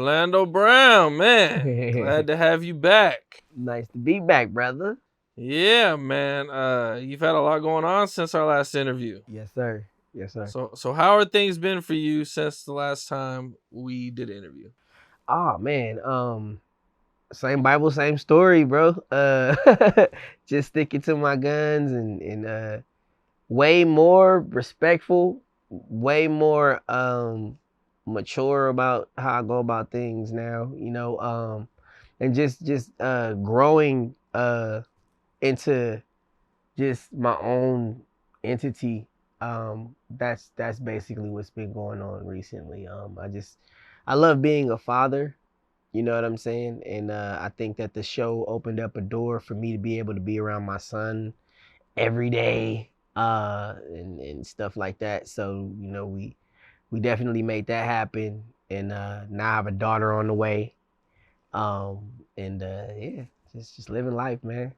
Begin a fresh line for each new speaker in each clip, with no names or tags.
Orlando Brown, man. Glad to have you back.
Nice to be back, brother.
Yeah, man. You've had a lot going on since our last interview.
Yes, sir. Yes, sir.
So how are things been for you since the last time we did an interview?
Oh man, same Bible, same story, bro. Just sticking to my guns and way more respectful, way more mature about how I go about things now, and just growing into just my own entity. That's basically what's been going on recently. I love being a father. You know what I'm saying? And I think that the show opened up a door for me to be able to be around my son every day, and stuff like that. So we definitely made that happen, and now I have a daughter on the way. And yeah, just living life, man.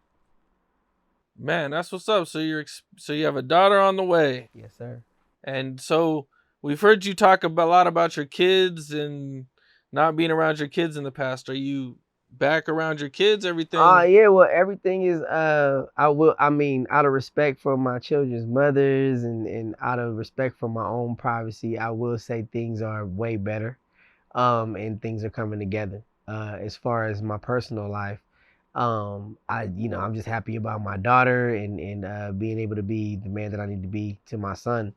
Man, that's what's up. So you have a daughter on the way.
Yes, sir.
And so we've heard you talk a lot about your kids and not being around your kids in the past. Are you back around your kids? Everything?
Yeah, well, everything is I mean, out of respect for my children's mothers and out of respect for my own privacy, I will say things are way better. And things are coming together. As far as my personal life, I'm just happy about my daughter and being able to be the man that I need to be to my son.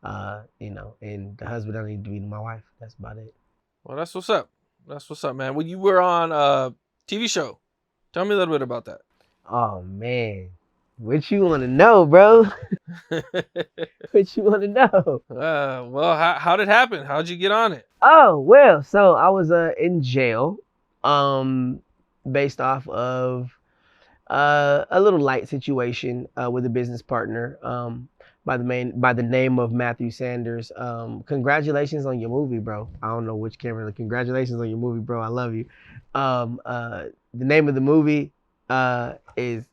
And the husband I need to be to my wife. That's about it.
Well, that's what's up. That's what's up, man. Well, you were on a TV show. Tell me a little bit about that.
Oh man, what you want to know, bro? What you want to know?
Well, how did it happen? How'd you get on it?
Oh well, so I was in jail, um, based off of a little light situation with a business partner by the name of Matthew Sanders. Congratulations on your movie, bro. I don't know which camera. Congratulations on your movie, bro. I love you. The name of the movie is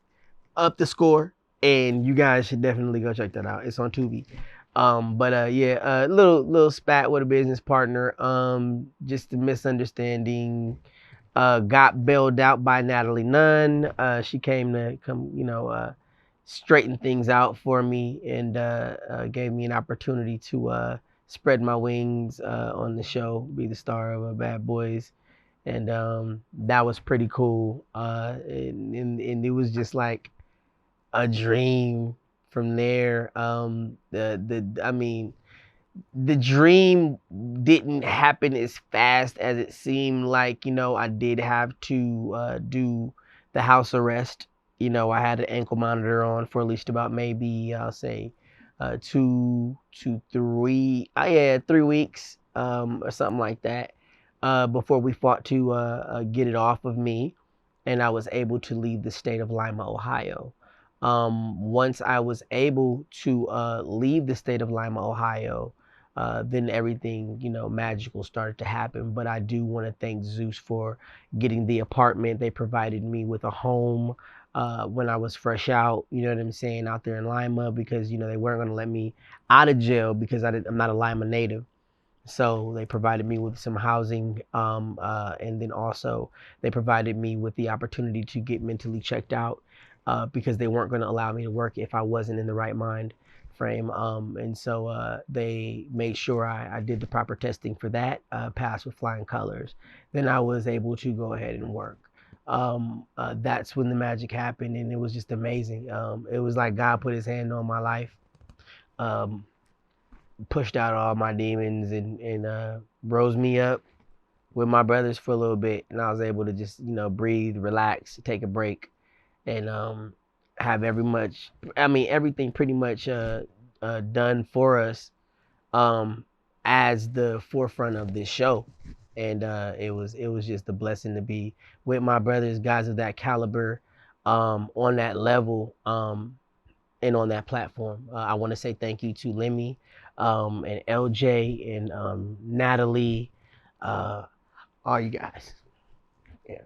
Up the Score, and you guys should definitely go check that out. It's on Tubi. But yeah, little spat with a business partner. Just a misunderstanding. Got bailed out by Natalie Nunn. She came to straighten things out for me and gave me an opportunity to spread my wings on the show, be the star of Bad Boys. And that was pretty cool. And it was just like a dream from there. I mean, the dream didn't happen as fast as it seemed. Like, I did have to do the house arrest. I had an ankle monitor on for at least about maybe, I'll say, 2 to 3, 3 weeks, or something like that, before we fought to get it off of me. And I was able to leave the state of Lima, Ohio. Once I was able to leave the state of Lima, Ohio, then everything, magical started to happen. But I do want to thank Zeus for getting the apartment. They provided me with a home when I was fresh out, you know what I'm saying, out there in Lima, because, they weren't going to let me out of jail because I'm not a Lima native. So they provided me with some housing, and then also they provided me with the opportunity to get mentally checked out, because they weren't going to allow me to work if I wasn't in the right mind frame. And so they made sure I did the proper testing for that, passed with flying colors. Then I was able to go ahead and work. That's when the magic happened, and it was just amazing. It was like God put his hand on my life, pushed out all my demons, and rose me up with my brothers for a little bit. And I was able to just, breathe, relax, take a break, and have everything pretty much done for us, as the forefront of this show. And it was just a blessing to be with my brothers, guys of that caliber, on that level, and on that platform. I want to say thank you to Lemmy, and LJ, and Natalie, all you guys. Yeah.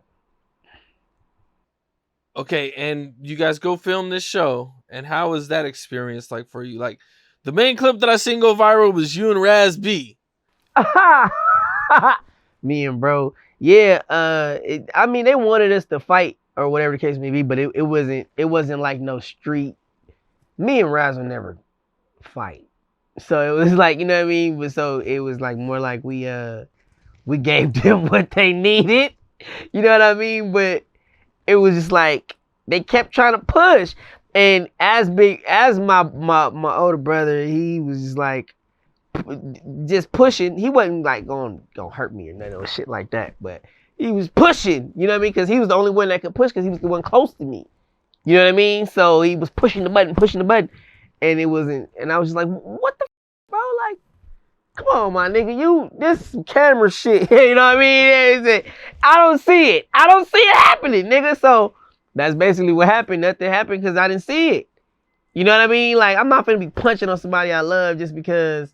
Okay, and you guys go film this show, and how was that experience like for you? Like, the main clip that I seen go viral was you and Raz B.
Me and bro. Yeah, I mean they wanted us to fight or whatever the case may be, but it wasn't like no street. Me and Raz will never fight. So it was like, you know what I mean? But so it was like more like we gave them what they needed. You know what I mean? But it was just like they kept trying to push. And as big as my older brother, he was just pushing. He wasn't like gonna hurt me or none of shit like that, but he was pushing. You know what I mean? Because he was the only one that could push because he was the one close to me. You know what I mean? So he was pushing the button, and it wasn't. And I was just like, what the bro? Like, come on, my nigga, this is some camera shit. You know what I mean? I don't see it. I don't see it happening, nigga. So that's basically what happened. Nothing happened because I didn't see it. You know what I mean? Like, I'm not gonna be punching on somebody I love just because,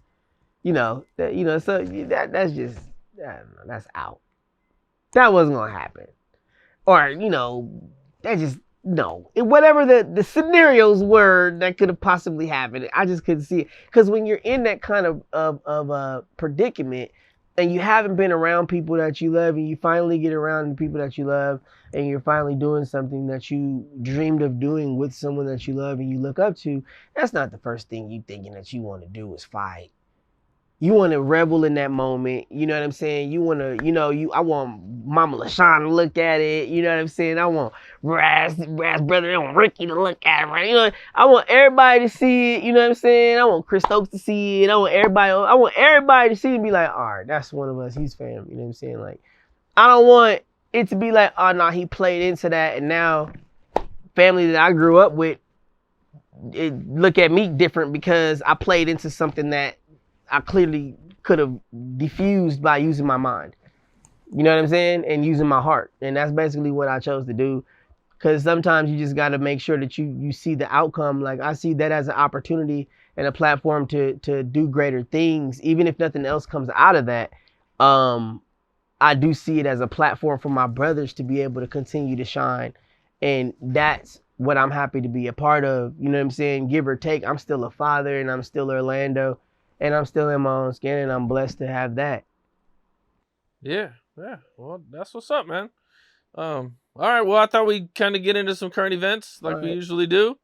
so that's just, I don't know, that's out. That wasn't gonna happen. Or, that just, no. Whatever the scenarios were that could have possibly happened, I just couldn't see it. Because when you're in that kind of predicament and you haven't been around people that you love and you finally get around the people that you love and you're finally doing something that you dreamed of doing with someone that you love and you look up to, that's not the first thing you thinking that you want to do is fight. You want to revel in that moment. You know what I'm saying? You want to, I want Mama LaShawn to look at it. You know what I'm saying? I want Raz brother and Ricky to look at it. Right? I want everybody to see it. You know what I'm saying? I want Chris Stokes to see it. I want everybody to see it and be like, all right, that's one of us. He's fam. You know what I'm saying? Like, I don't want it to be like, oh, no, he played into that. And now family that I grew up with, look at me different because I played into something that I clearly could have diffused by using my mind. You know what I'm saying? And using my heart. And that's basically what I chose to do. Because sometimes you just got to make sure that you see the outcome. Like, I see that as an opportunity and a platform to do greater things. Even if nothing else comes out of that, I do see it as a platform for my brothers to be able to continue to shine. And that's what I'm happy to be a part of. You know what I'm saying? Give or take, I'm still a father and I'm still Orlando. And I'm still in my own skin, and I'm blessed to have that.
Yeah. Well, that's what's up, man. All right. Well, I thought we'd kind of get into some current events like we usually do.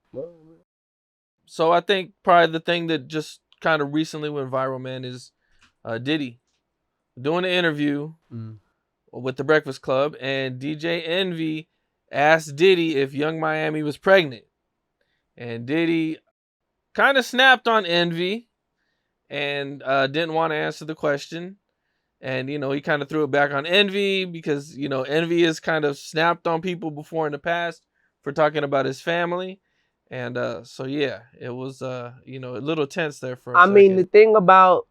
So I think probably the thing that just kind of recently went viral, man, is Diddy doing an interview with the Breakfast Club, and DJ Envy asked Diddy if Young Miami was pregnant, and Diddy kind of snapped on Envy and didn't want to answer the question. And, he kind of threw it back on Envy because, Envy has kind of snapped on people before in the past for talking about his family. And so, yeah, it was, a little tense there for a second.
I mean, the thing about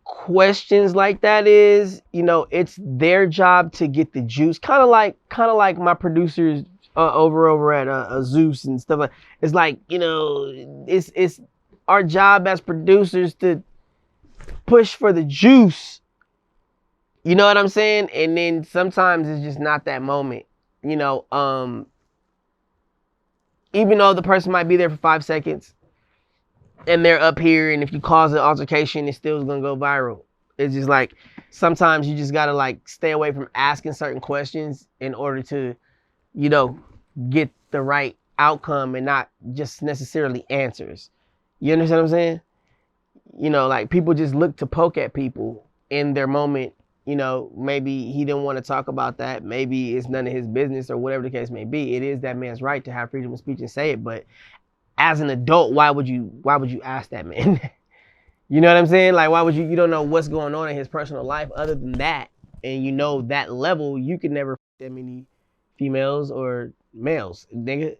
questions like that is, it's their job to get the juice. Kind of like my producers over at Zeus and stuff like. It's like, it's our job as producers to push for the juice. You know what I'm saying? And then sometimes it's just not that moment. Even though the person might be there for 5 seconds and they're up here, and if you cause an altercation, it still is gonna go viral. It's just like sometimes you just gotta stay away from asking certain questions in order to, get the right outcome and not just necessarily answers. You understand what I'm saying? People just look to poke at people in their moment. Maybe he didn't want to talk about that. Maybe it's none of his business or whatever the case may be. It is that man's right to have freedom of speech and say it. But as an adult, why would you ask that man? You know what I'm saying? Like, why would you don't know what's going on in his personal life other than that. And that level, you can never that many females or males, nigga.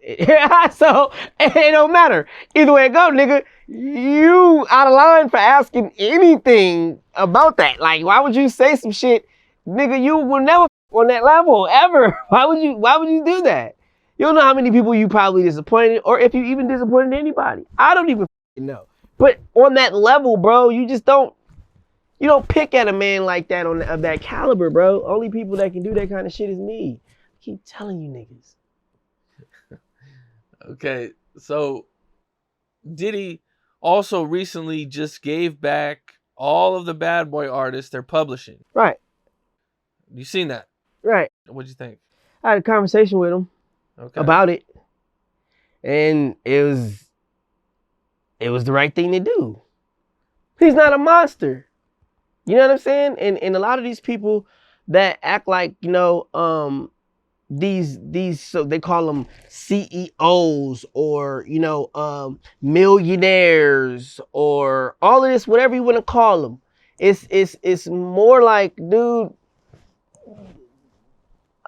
So it don't matter. Either way it go, nigga, you out of line for asking anything about that. Like, why would you say some shit, nigga? You will never on that level ever. Why would you do that? You don't know how many people you probably disappointed, or if you even disappointed anybody. I don't even know. But on that level, bro, you just don't. You don't pick at a man like that of that caliber, bro. Only people that can do that kind of shit is me. I keep telling you niggas.
Okay, so Diddy also recently just gave back all of the Bad Boy artists they're publishing.
Right.
You seen that?
Right.
What'd you think?
I had a conversation with him about it, and it was the right thing to do. He's not a monster. You know what I'm saying? And a lot of these people that act like, these so they call them CEOs or millionaires or all of this, whatever you want to call them. It's more like, dude,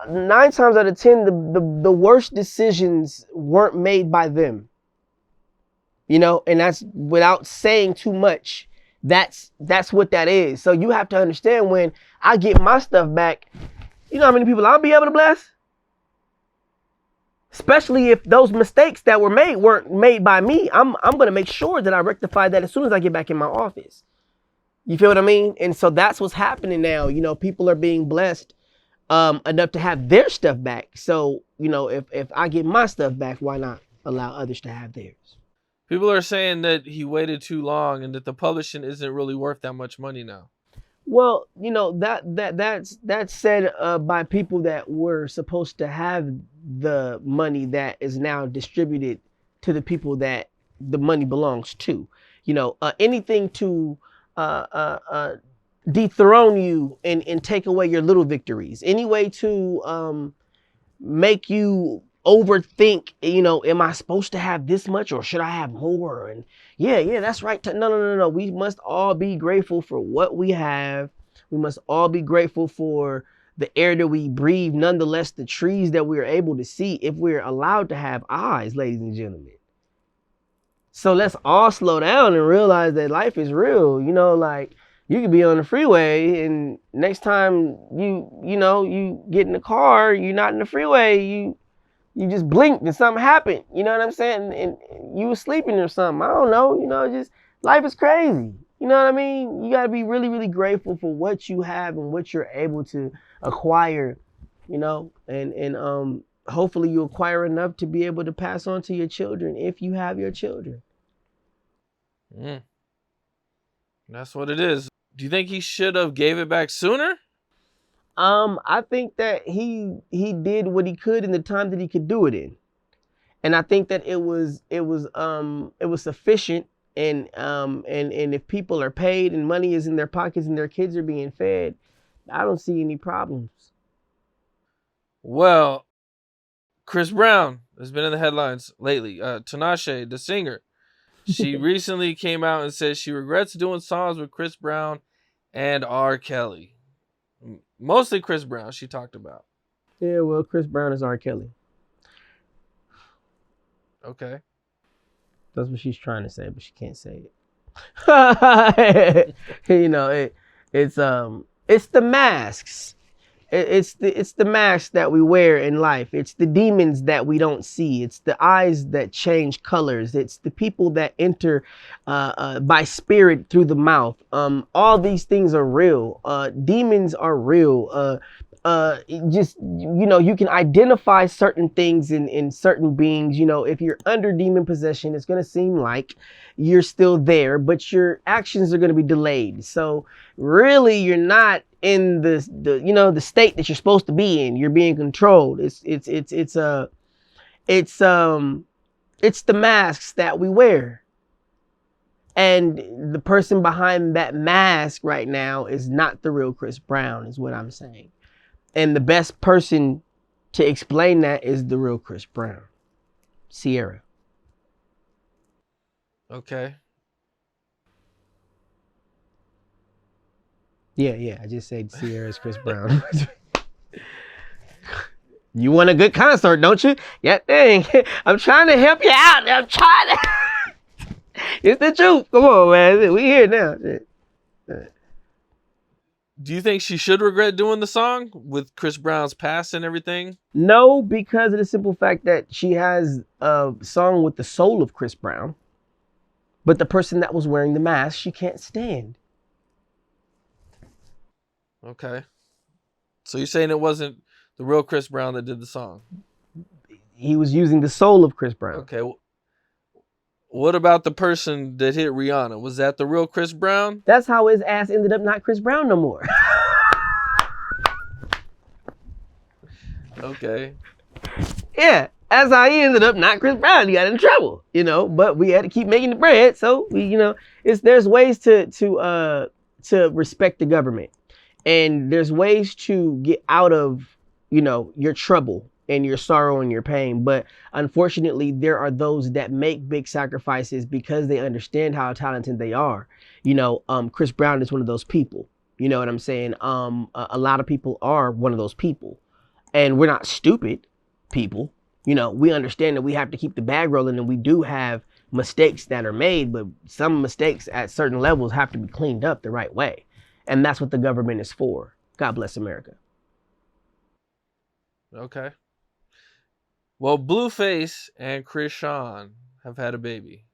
9 times out of 10 the worst decisions weren't made by them. And that's without saying too much. That's what that is. So you have to understand, when I get my stuff back, you know how many people I'll be able to bless? Especially if those mistakes that were made weren't made by me. I'm going to make sure that I rectify that as soon as I get back in my office. You feel what I mean? And so that's what's happening now. People are being blessed enough to have their stuff back. So, if I get my stuff back, why not allow others to have theirs?
People are saying that he waited too long and that the publishing isn't really worth that much money now.
Well, that's said by people that were supposed to have the money that is now distributed to the people that the money belongs to. Anything to dethrone you and take away your little victories. Any way to make you overthink, am I supposed to have this much or should I have more? And yeah, that's right. No. We must all be grateful for what we have. We must all be grateful for the air that we breathe. Nonetheless, the trees that we're able to see, if we're allowed to have eyes, ladies and gentlemen. So let's all slow down and realize that life is real. Like, you could be on the freeway and next time you get in the car, you're not in the freeway, you just blinked and something happened. You know what I'm saying? And you were sleeping or something. I don't know. Just life is crazy. You know what I mean? You got to be really, really grateful for what you have and what you're able to acquire, and hopefully you acquire enough to be able to pass on to your children if you have your children.
That's what it is. Do you think he should have gave it back sooner?
I think that he did what he could in the time that he could do it in, and I think that it was sufficient. And if people are paid and money is in their pockets and their kids are being fed, I don't see any problems.
Well, Chris Brown has been in the headlines lately. Tinashe, the singer, she recently came out and said she regrets doing songs with Chris Brown and R. Kelly. Mostly Chris Brown, she talked about.
Yeah, well, Chris Brown is R. Kelly.
Okay.
That's what she's trying to say, but she can't say it. It's the masks. It's the masks that we wear in life. It's the demons that we don't see. It's the eyes that change colors. It's the people that enter by spirit through the mouth. All these things are real. Demons are real. You can identify certain things in certain beings. If you're under demon possession, it's going to seem like you're still there, but your actions are going to be delayed. So really, you're not in the state that you're supposed to be in. You're being controlled. It's the masks that we wear. And the person behind that mask right now is not the real Chris Brown, is what I'm saying. And the best person to explain that is the real Chris Brown, Sierra.
Okay.
Yeah. I just said Sierra's Chris Brown. You want a good concert, don't you? Yeah, dang. I'm trying to help you out. I'm trying to. It's the truth. Come on, man. We here now.
Do you think she should regret doing the song with Chris Brown's past and everything?
No, because of the simple fact that she has a song with the soul of Chris Brown, but the person that was wearing the mask, she can't stand.
Okay. So you're saying it wasn't the real Chris Brown that did the song?
He was using the soul of Chris Brown.
Okay. What about the person that hit Rihanna? Was that the real Chris Brown?
That's how his ass ended up not Chris Brown no more.
Okay.
Yeah. That's how he ended up, not Chris Brown. He got in trouble, but we had to keep making the bread. So there's ways to respect the government. And there's ways to get out of, your trouble and your sorrow and your pain. But unfortunately, there are those that make big sacrifices because they understand how talented they are. Chris Brown is one of those people. You know what I'm saying? A lot of people are one of those people. And we're not stupid people. We understand that we have to keep the bag rolling, and we do have mistakes that are made, but some mistakes at certain levels have to be cleaned up the right way. And that's what the government is for. God bless America.
Okay. Well, Blueface and Krishan have had a baby.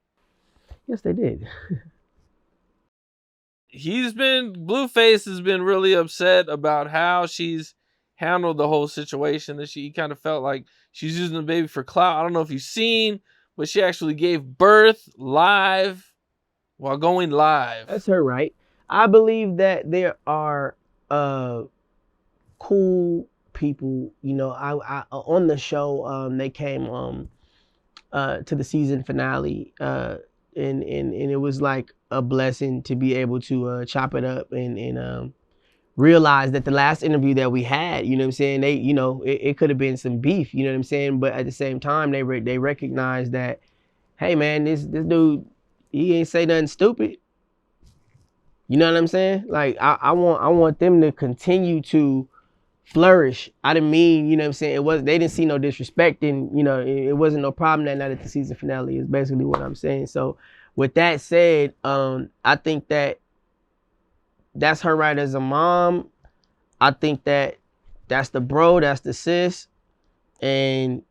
Yes, they did.
Blueface has been really upset about how she's handled the whole situation. That he kind of felt like she's using the baby for clout. I don't know if you've seen, but she actually gave birth live while going live.
That's her right. I believe that there are cool people. I on the show, they came to the season finale, and it was like a blessing to be able to chop it up and realize that the last interview that we had, you know what I'm saying, they, it could have been some beef, you know what I'm saying, but at the same time, they recognized that, hey man, this dude, he ain't say nothing stupid. You know what I'm saying? Like I want them to continue to flourish. I didn't mean, you know what I'm saying, they didn't see no disrespect, and it wasn't no problem that night at the season finale is basically what I'm saying. So with that said, I think that that's her right as a mom. I think that that's the bro, that's the sis, and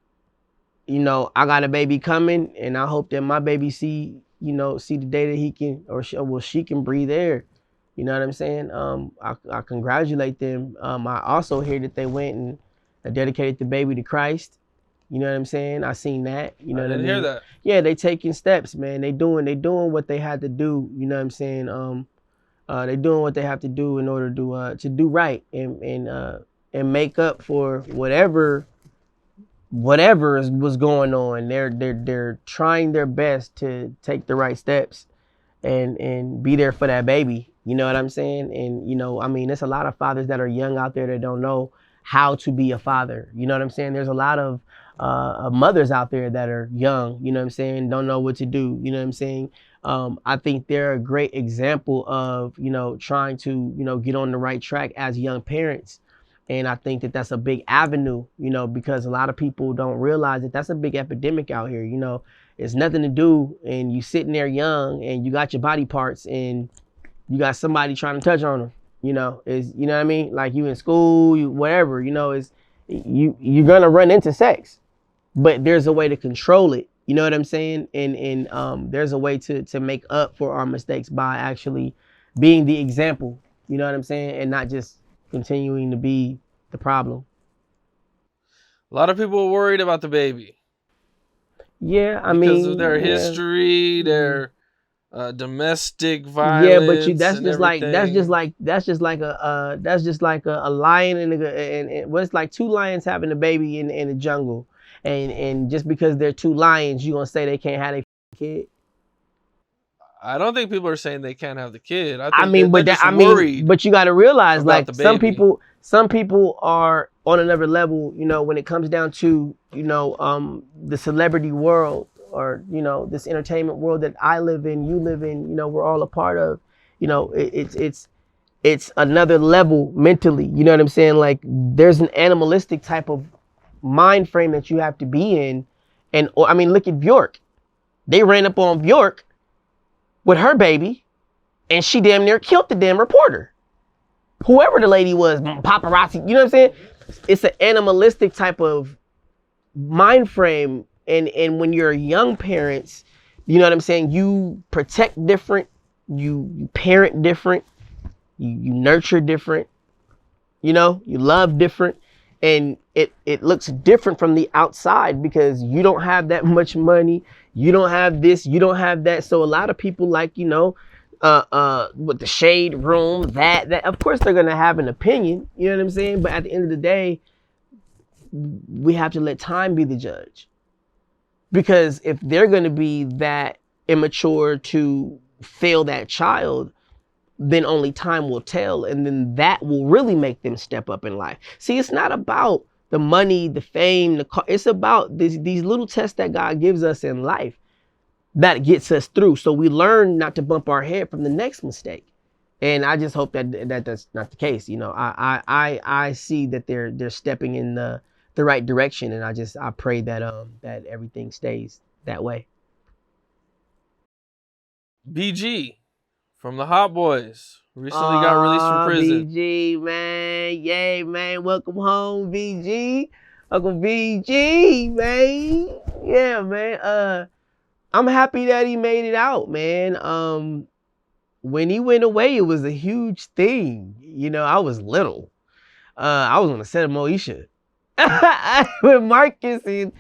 I got a baby coming, and I hope that my baby see the day that he can, or she can breathe air. You know what I'm saying? I congratulate them. I also hear that they went and dedicated the baby to Christ. You know what I'm saying? I seen that. You know
I
what I
didn't
mean?
hear that.
Yeah, they taking steps, man. They doing what they had to do. You know what I'm saying? They doing what they have to do in order to do right and make up for whatever was going on. They're trying their best to take the right steps and be there for that baby. You know what I'm saying? And there's a lot of fathers that are young out there that don't know how to be a father. You know what I'm saying? There's a lot of mothers out there that are young, you know what I'm saying, don't know what to do. You know what I'm saying? I think they're a great example of, trying to, get on the right track as young parents. And I think that that's a big avenue, because a lot of people don't realize that that's a big epidemic out here. It's nothing to do, and you sitting there young, and you got your body parts, and you got somebody trying to touch on them. You know what I mean? Like you in school, whatever. You're gonna run into sex, but there's a way to control it. You know what I'm saying? And there's a way to make up for our mistakes by actually being the example. You know what I'm saying? And not just continuing to be the problem.
A lot of people are worried about the baby.
Yeah,
because of their history, their domestic violence.
Yeah, but that's just like a lion and what's like two lions having a baby in the jungle, and just because they're two lions, you gonna say they can't have a kid?
I don't think people are saying they can't have the kid.
But you got to realize, like some people are on another level. When it comes down to the celebrity world, or this entertainment world that I live in, you live in, we're all a part of. It's another level mentally. You know what I'm saying? Like there's an animalistic type of mind frame that you have to be in, and look at Bjork. They ran up on Bjork with her baby, and she damn near killed the damn reporter. Whoever the lady was, paparazzi, you know what I'm saying? It's an animalistic type of mind frame, and when you're young parents, you know what I'm saying, you protect different, you parent different, you nurture different, you love different, and it looks different from the outside because you don't have that much money, you don't have this, you don't have that. So a lot of people, like, with the shade room, that of course they're gonna have an opinion, you know what I'm saying? But at the end of the day, we have to let time be the judge. Because if they're going to be that immature to fail that child, then only time will tell, and then that will really make them step up in life. See, it's not about the money, the fame, the car. It's about these little tests that God gives us in life that gets us through, so we learn not to bump our head from the next mistake. And I just hope that that's not the case. You know, I see that they're stepping in the right direction, and I pray that that everything stays that way.
BG from the Hot Boys recently got released from prison.
BG, man, yay, man, welcome home, BG, Uncle BG, man, yeah, man. I'm happy that he made it out, man. When he went away, it was a huge thing. You know, I was little. I was on the set of Moesha with Marcus and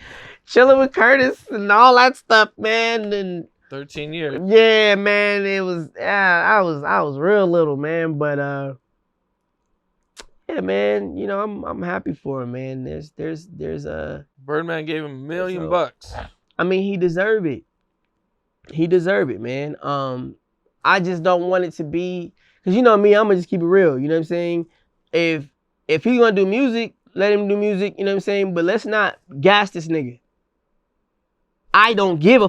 chilling with Curtis and all that stuff, man. And
13 years.
Yeah, man. It was I was real little, man. But yeah, man. You know, I'm happy for him, man. There's
Birdman gave him $1 million.
I mean, he deserved it. He deserved it, man. I just don't want it to be, because you know me, I'm gonna just keep it real. You know what I'm saying? If he's gonna do music, let him do music. You know what I'm saying? But let's not gas this nigga. I don't give a.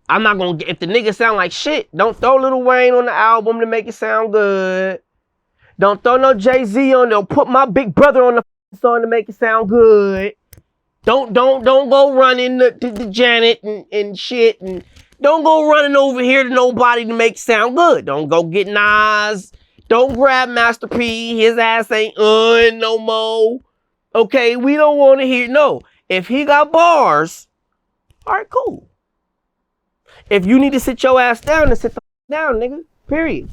I'm not gonna. If the nigga sound like shit, don't throw Lil Wayne on the album to make it sound good. Don't throw no Jay-Z on. Don't put my big brother on the song to make it sound good. Don't go running to Janet and shit, and don't go running over here to nobody to make it sound good. Don't go get Nas. Don't grab Master P. His ass ain't no more. Okay, we don't want to hear. No, if he got bars, all right, cool. If you need to sit your ass down, then sit the down, nigga. Period.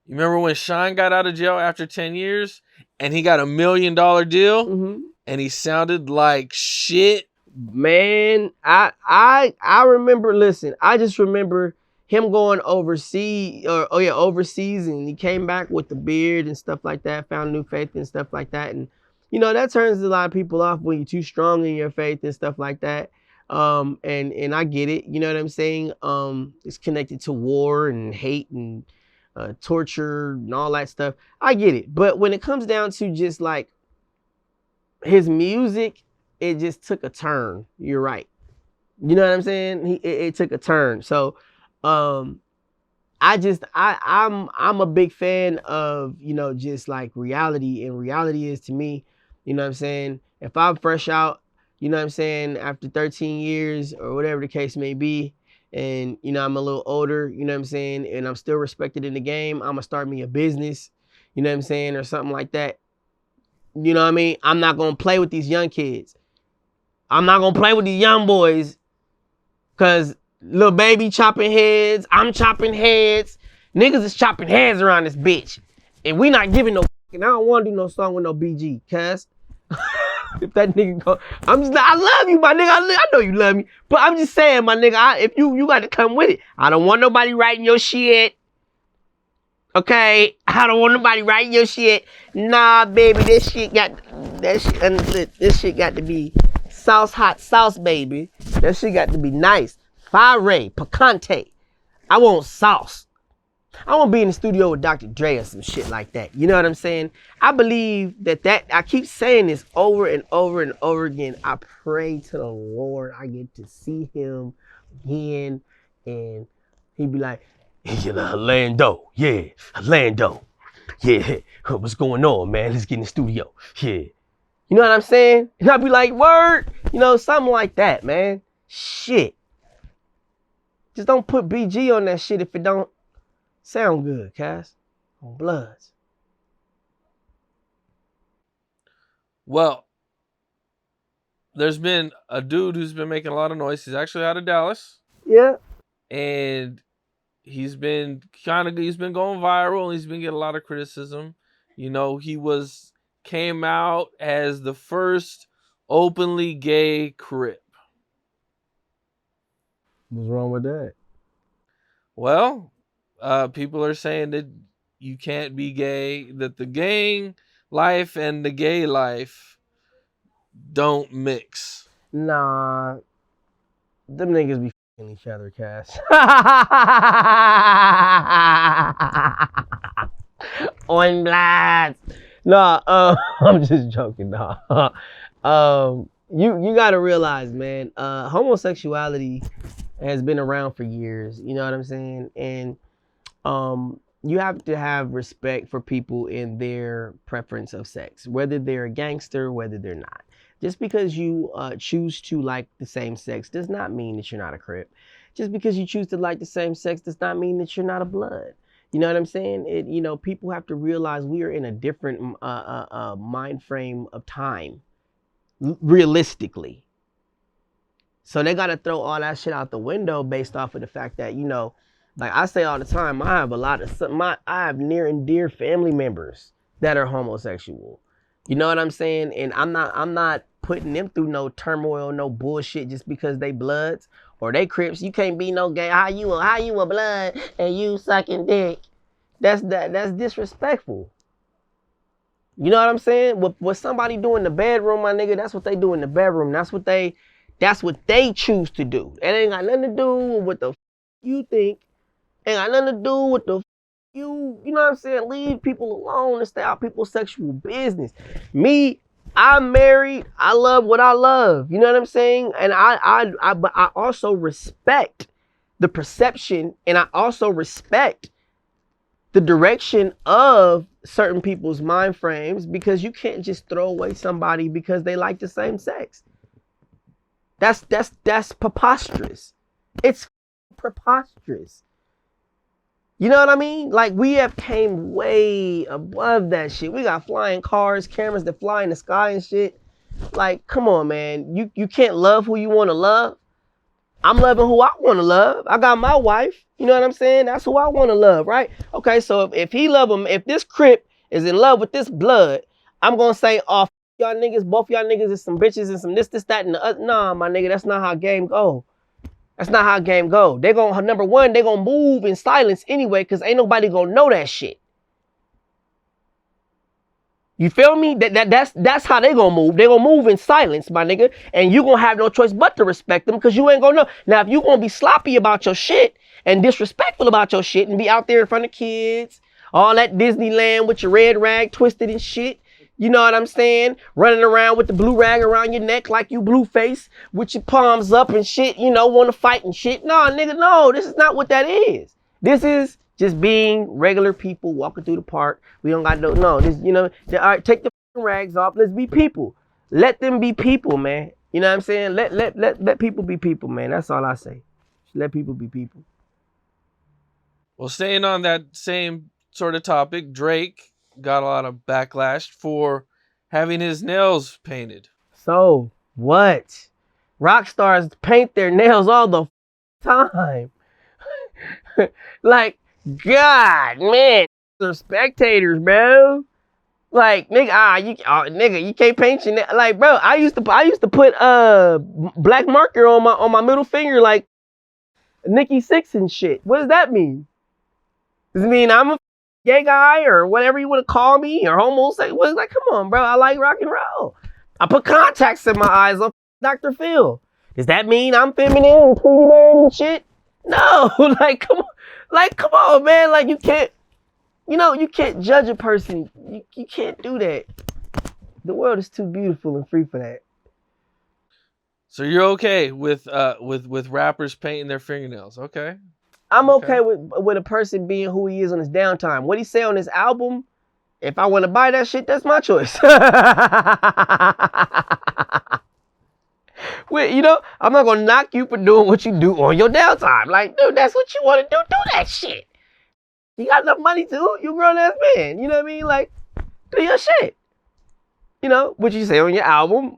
You remember when Shine got out of jail after 10 years and he got $1 million deal?
Mm-hmm.
And he sounded like shit.
Man, I remember, listen, I just remember him going overseas, overseas, and he came back with the beard and stuff like that, found new faith and stuff like that. And, you know, that turns a lot of people off when you're too strong in your faith and stuff like that. And I get it, you know what I'm saying? It's connected to war and hate and torture and all that stuff. I get it. But when it comes down to just like his music, it just took a turn. You're right. You know what I'm saying? It took a turn. So I'm a big fan of, you know, just like reality. And reality is, to me, you know what I'm saying, if I'm fresh out, you know what I'm saying, after 13 years or whatever the case may be, and, you know, I'm a little older, you know what I'm saying, and I'm still respected in the game, I'm gonna start me a business, you know what I'm saying, or something like that. You know what I mean? I'm not gonna play with these young kids. I'm not gonna play with these young boys, cause little baby chopping heads, I'm chopping heads. Niggas is chopping heads around this bitch. And we not giving no fucking, I don't wanna do no song with no BG, cuz. If that nigga go, I love you, my nigga. I know you love me. But I'm just saying, my nigga, if you got to come with it. I don't want nobody writing your shit. Okay? I don't want nobody writing your shit. Nah, baby, this shit got to be sauce, hot sauce, baby. That shit got to be nice. Fire, picante. I want sauce. I want to be in the studio with Dr. Dre or some shit like that. You know what I'm saying? I believe that I keep saying this over and over and over again. I pray to the Lord I get to see him again, and he'd be like, hey, Orlando, yeah, Orlando, yeah, what's going on, man? Let's get in the studio, yeah. You know what I'm saying? And I'd be like, word, you know, something like that, man. Shit. Just don't put BG on that shit if it don't sound good, Cass. On Bloods.
Well, there's been a dude who's been making a lot of noise. He's actually out of Dallas.
Yeah.
And he's been going viral, and he's been getting a lot of criticism. You know, he came out as the first openly gay Crip.
What's wrong with that?
Well, people are saying that you can't be gay, that the gang life and the gay life don't mix.
Nah, them niggas be fucking each other, Cass. On blast. Nah, I'm just joking, nah. You gotta realize, man, homosexuality has been around for years. You know what I'm saying? And you have to have respect for people in their preference of sex, whether they're a gangster, whether they're not. Just because you choose to like the same sex does not mean that you're not a Crip. Just because you choose to like the same sex does not mean that you're not a blood. You know what I'm saying? People have to realize we are in a different mind frame of time, realistically. So they got to throw all that shit out the window based off of the fact that, like I say all the time, I have near and dear family members that are homosexual. You know what I'm saying? And I'm not putting them through no turmoil, no bullshit just because they bloods or they Crips. You can't be no gay. How you a blood and you sucking dick? That's disrespectful. You know what I'm saying? What somebody do in the bedroom, my nigga, that's what they do in the bedroom. That's what they choose to do. It ain't got nothing to do with what the you think. Ain't got nothing to do with the you know what I'm saying? Leave people alone and stay out people's sexual business. Me, I'm married. I love what I love. You know what I'm saying? And but I also respect the perception, and I also respect the direction of certain people's mind frames, because you can't just throw away somebody because they like the same sex. That's preposterous. It's preposterous. You know what I mean? Like, we have came way above that shit. We got flying cars, cameras that fly in the sky and shit. Like, come on, man. You can't love who you want to love. I'm loving who I want to love. I got my wife. You know what I'm saying? That's who I want to love, right? Okay, so if he love him, if this Crip is in love with this blood, I'm going to say, oh, y'all niggas, both y'all niggas is some bitches and some this, that, and the other. Nah, my nigga, that's not how game go. That's not how game go. They gonna, number one, they gonna move in silence anyway, because ain't nobody gonna know that shit. You feel me? That's how they gonna move. They gonna move in silence, my nigga. And you gonna have no choice but to respect them, because you ain't gonna know. Now, if you gonna be sloppy about your shit and disrespectful about your shit and be out there in front of kids, all that Disneyland with your red rag twisted and shit, you know what I'm saying? Running around with the blue rag around your neck like you Blueface with your palms up and shit, want to fight and shit. No, nigga, no, this is not what that is. This is just being regular people walking through the park. We don't got no, this, all right, take the rags off. Let's be people. Let them be people, man. You know what I'm saying? Let people be people, man. That's all I say. Just let people be people.
Well, staying on that same sort of topic, Drake got a lot of backlash for having his nails painted.
So what? Rock stars paint their nails all the time. Like, God, man, they're spectators, bro. Like, nigga, you can't paint your nails. Like, bro, I used to put black marker on my middle finger, like Nikki Sixx and shit. What does that mean? Does it mean I'm a gay guy or whatever you want to call me, or homosexual? Like, come on, bro. I like rock and roll. I put contacts in my eyes on Dr. Phil. Does that mean I'm feminine and pretty man and shit? No. Like, come on, man. Like, you can't judge a person. You can't do that. The world is too beautiful and free for that.
So you're okay with rappers painting their fingernails? Okay.
I'm okay with a person being who he is on his downtime. What he say on his album, if I want to buy that shit, that's my choice. Well, I'm not gonna knock you for doing what you do on your downtime. Like, dude, that's what you want to do. Do that shit. You got enough money to. You grown ass man. You know what I mean? Like, do your shit. What you say on your album.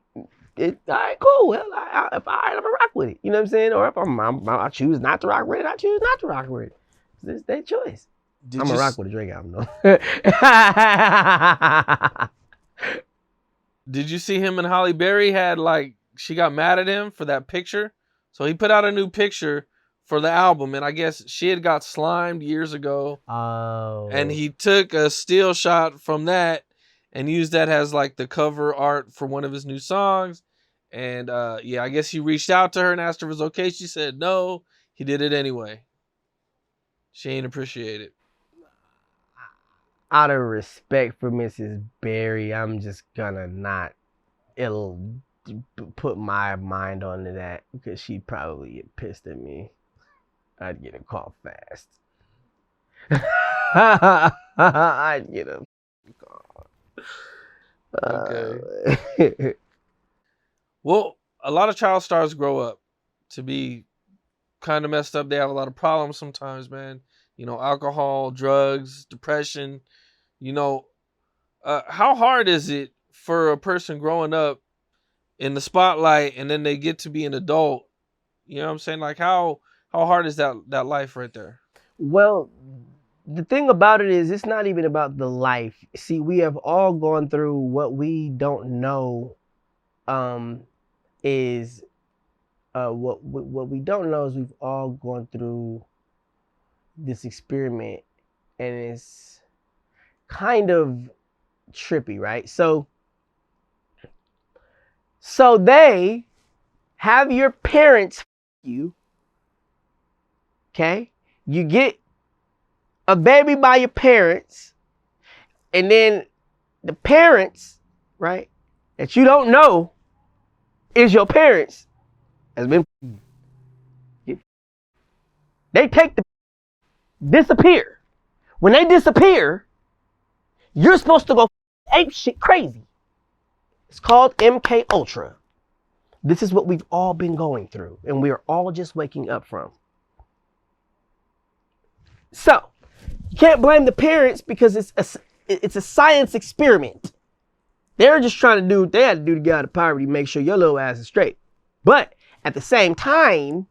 All right, cool. Well, I'm gonna rock with it. You know what I'm saying? Or if I choose not to rock with it, I choose not to rock with it. It's their choice. I'm gonna rock with a Drake album though.
Did you see him and Halle Berry had, like, she got mad at him for that picture? So he put out a new picture for the album, and I guess she had got slimed years ago.
Oh.
And he took a still shot from that and used that as like the cover art for one of his new songs. And yeah, I guess he reached out to her and asked her if it was okay. She said no. He did it anyway. She ain't appreciate it.
Out of respect for Mrs. Berry, I'm just gonna not put my mind onto that because she'd probably get pissed at me. I'd get a call fast. I'd get a call.
Okay. Well, a lot of child stars grow up to be kind of messed up. They have a lot of problems sometimes, man. You know, alcohol, drugs, depression. You know, how hard is it for a person growing up in the spotlight and then they get to be an adult? You know what I'm saying? Like how hard is that life right there?
Well, the thing about it is it's not even about the life. See, we have all gone through what we don't know is what we don't know is we've all gone through this experiment, and it's kind of trippy, right? So they have your parents you, okay? You get a baby by your parents, and then the parents, right, that you don't know is your parents has been, they take the disappear. When they disappear, you're supposed to go ape shit crazy. It's called MK Ultra. This is what we've all been going through, and we are all just waking up from. So you can't blame the parents because it's a science experiment. They're just trying to do what they had to do to get out of poverty, make sure your little ass is straight. But at the same time,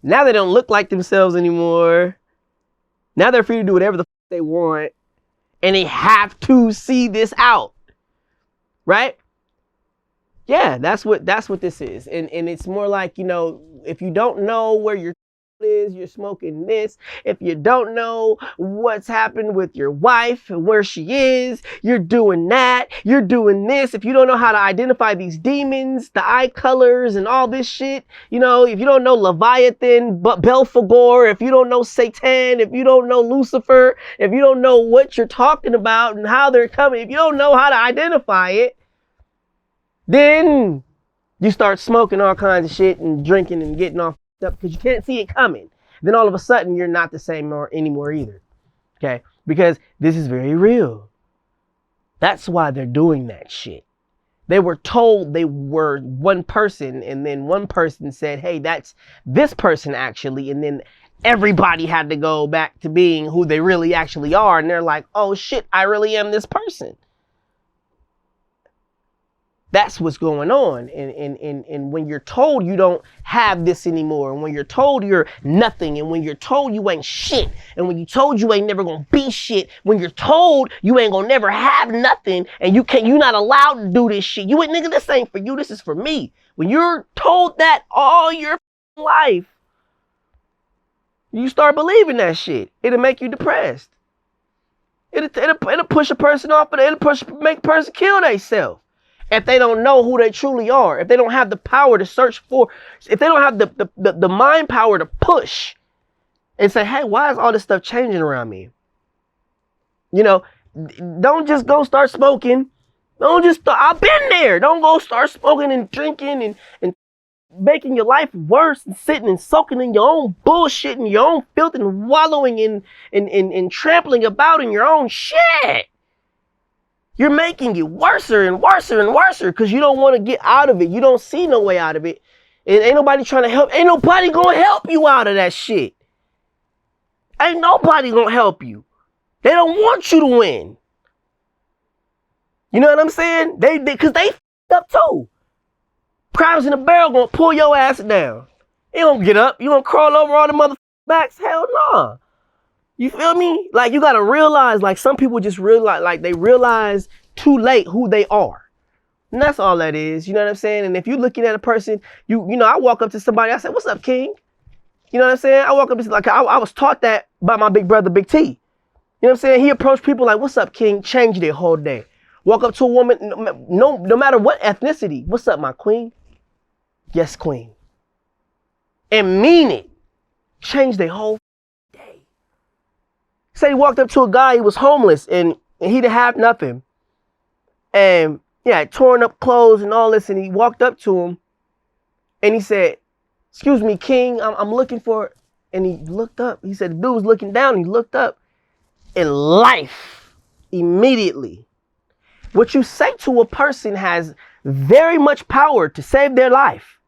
now they don't look like themselves anymore. Now they're free to do whatever the fuck they want, and they have to see this out, right? Yeah, that's what this is, and it's more like, you know, if you don't know where your is, you're smoking this. If you don't know what's happened with your wife and where she is, you're doing that. You're doing this. If you don't know how to identify these demons, the eye colors and all this shit, you know, if you don't know Leviathan, but Belphegor, if you don't know Satan, if you don't know Lucifer, if you don't know what you're talking about and how they're coming, if you don't know how to identify it, then you start smoking all kinds of shit and drinking and getting off up because you can't see it coming. Then all of a sudden you're not the same anymore either. Okay? Because this is very real. That's why they're doing that shit. They were told they were one person, and then one person said, hey, that's this person actually, and then everybody had to go back to being who they really actually are, and they're like, oh shit, I really am this person. That's what's going on. And when you're told you don't have this anymore, and when you're told you're nothing, and when you're told you ain't shit, and when you're told you ain't never gonna be shit, when you're told you ain't gonna never have nothing, and you're not allowed to do this shit. You ain't, nigga, this ain't for you, this is for me. When you're told that all your life, you start believing that shit. It'll make you depressed. It'll push a person off, but make a person kill themselves. If they don't know who they truly are, if they don't have the power to search for, if they don't have the mind power to push and say, hey, why is all this stuff changing around me? You know, don't just go start smoking. I've been there. Don't go start smoking and drinking and making your life worse and sitting and soaking in your own bullshit and your own filth and wallowing in trampling about in your own shit. You're making it worse and worse and worse because you don't want to get out of it. You don't see no way out of it. And ain't nobody trying to help. Ain't nobody going to help you out of that shit. Ain't nobody going to help you. They don't want you to win. You know what I'm saying? Because they f***ed up too. Crabs in a barrel going to pull your ass down. You don't get up. You going to crawl over all the motherfucking backs? Hell nah. You feel me? Like, you gotta realize, like, some people just realize, like, they realize too late who they are. And that's all that is. You know what I'm saying? And if you're looking at a person, you know, I walk up to somebody, I say, what's up, King? You know what I'm saying? I walk up to, like, I was taught that by my big brother, Big T. You know what I'm saying? He approached people like, "What's up, King?" Changed their whole day. Walk up to a woman, no matter what ethnicity. "What's up, my queen?" "Yes, queen." And mean it. Changed their whole day. Say he walked up to a guy, he was homeless and he didn't have nothing. And yeah, torn up clothes and all this. And he walked up to him and he said, "Excuse me, King, I'm looking for," and he looked up. He said the dude was looking down. And he looked up. And life immediately. What you say to a person has very much power to save their life.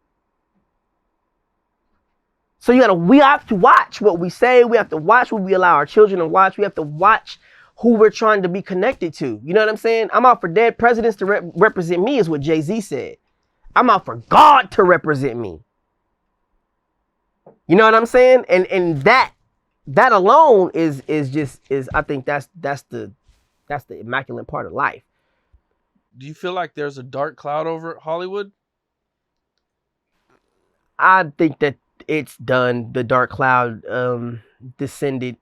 So we have to watch what we say. We have to watch what we allow our children to watch. We have to watch who we're trying to be connected to. You know what I'm saying? I'm out for dead presidents to represent me, is what Jay-Z said. I'm out for God to represent me. You know what I'm saying? And that alone is I think that's the immaculate part of life.
Do you feel like there's a dark cloud over Hollywood?
I think that it's done. The dark cloud descended,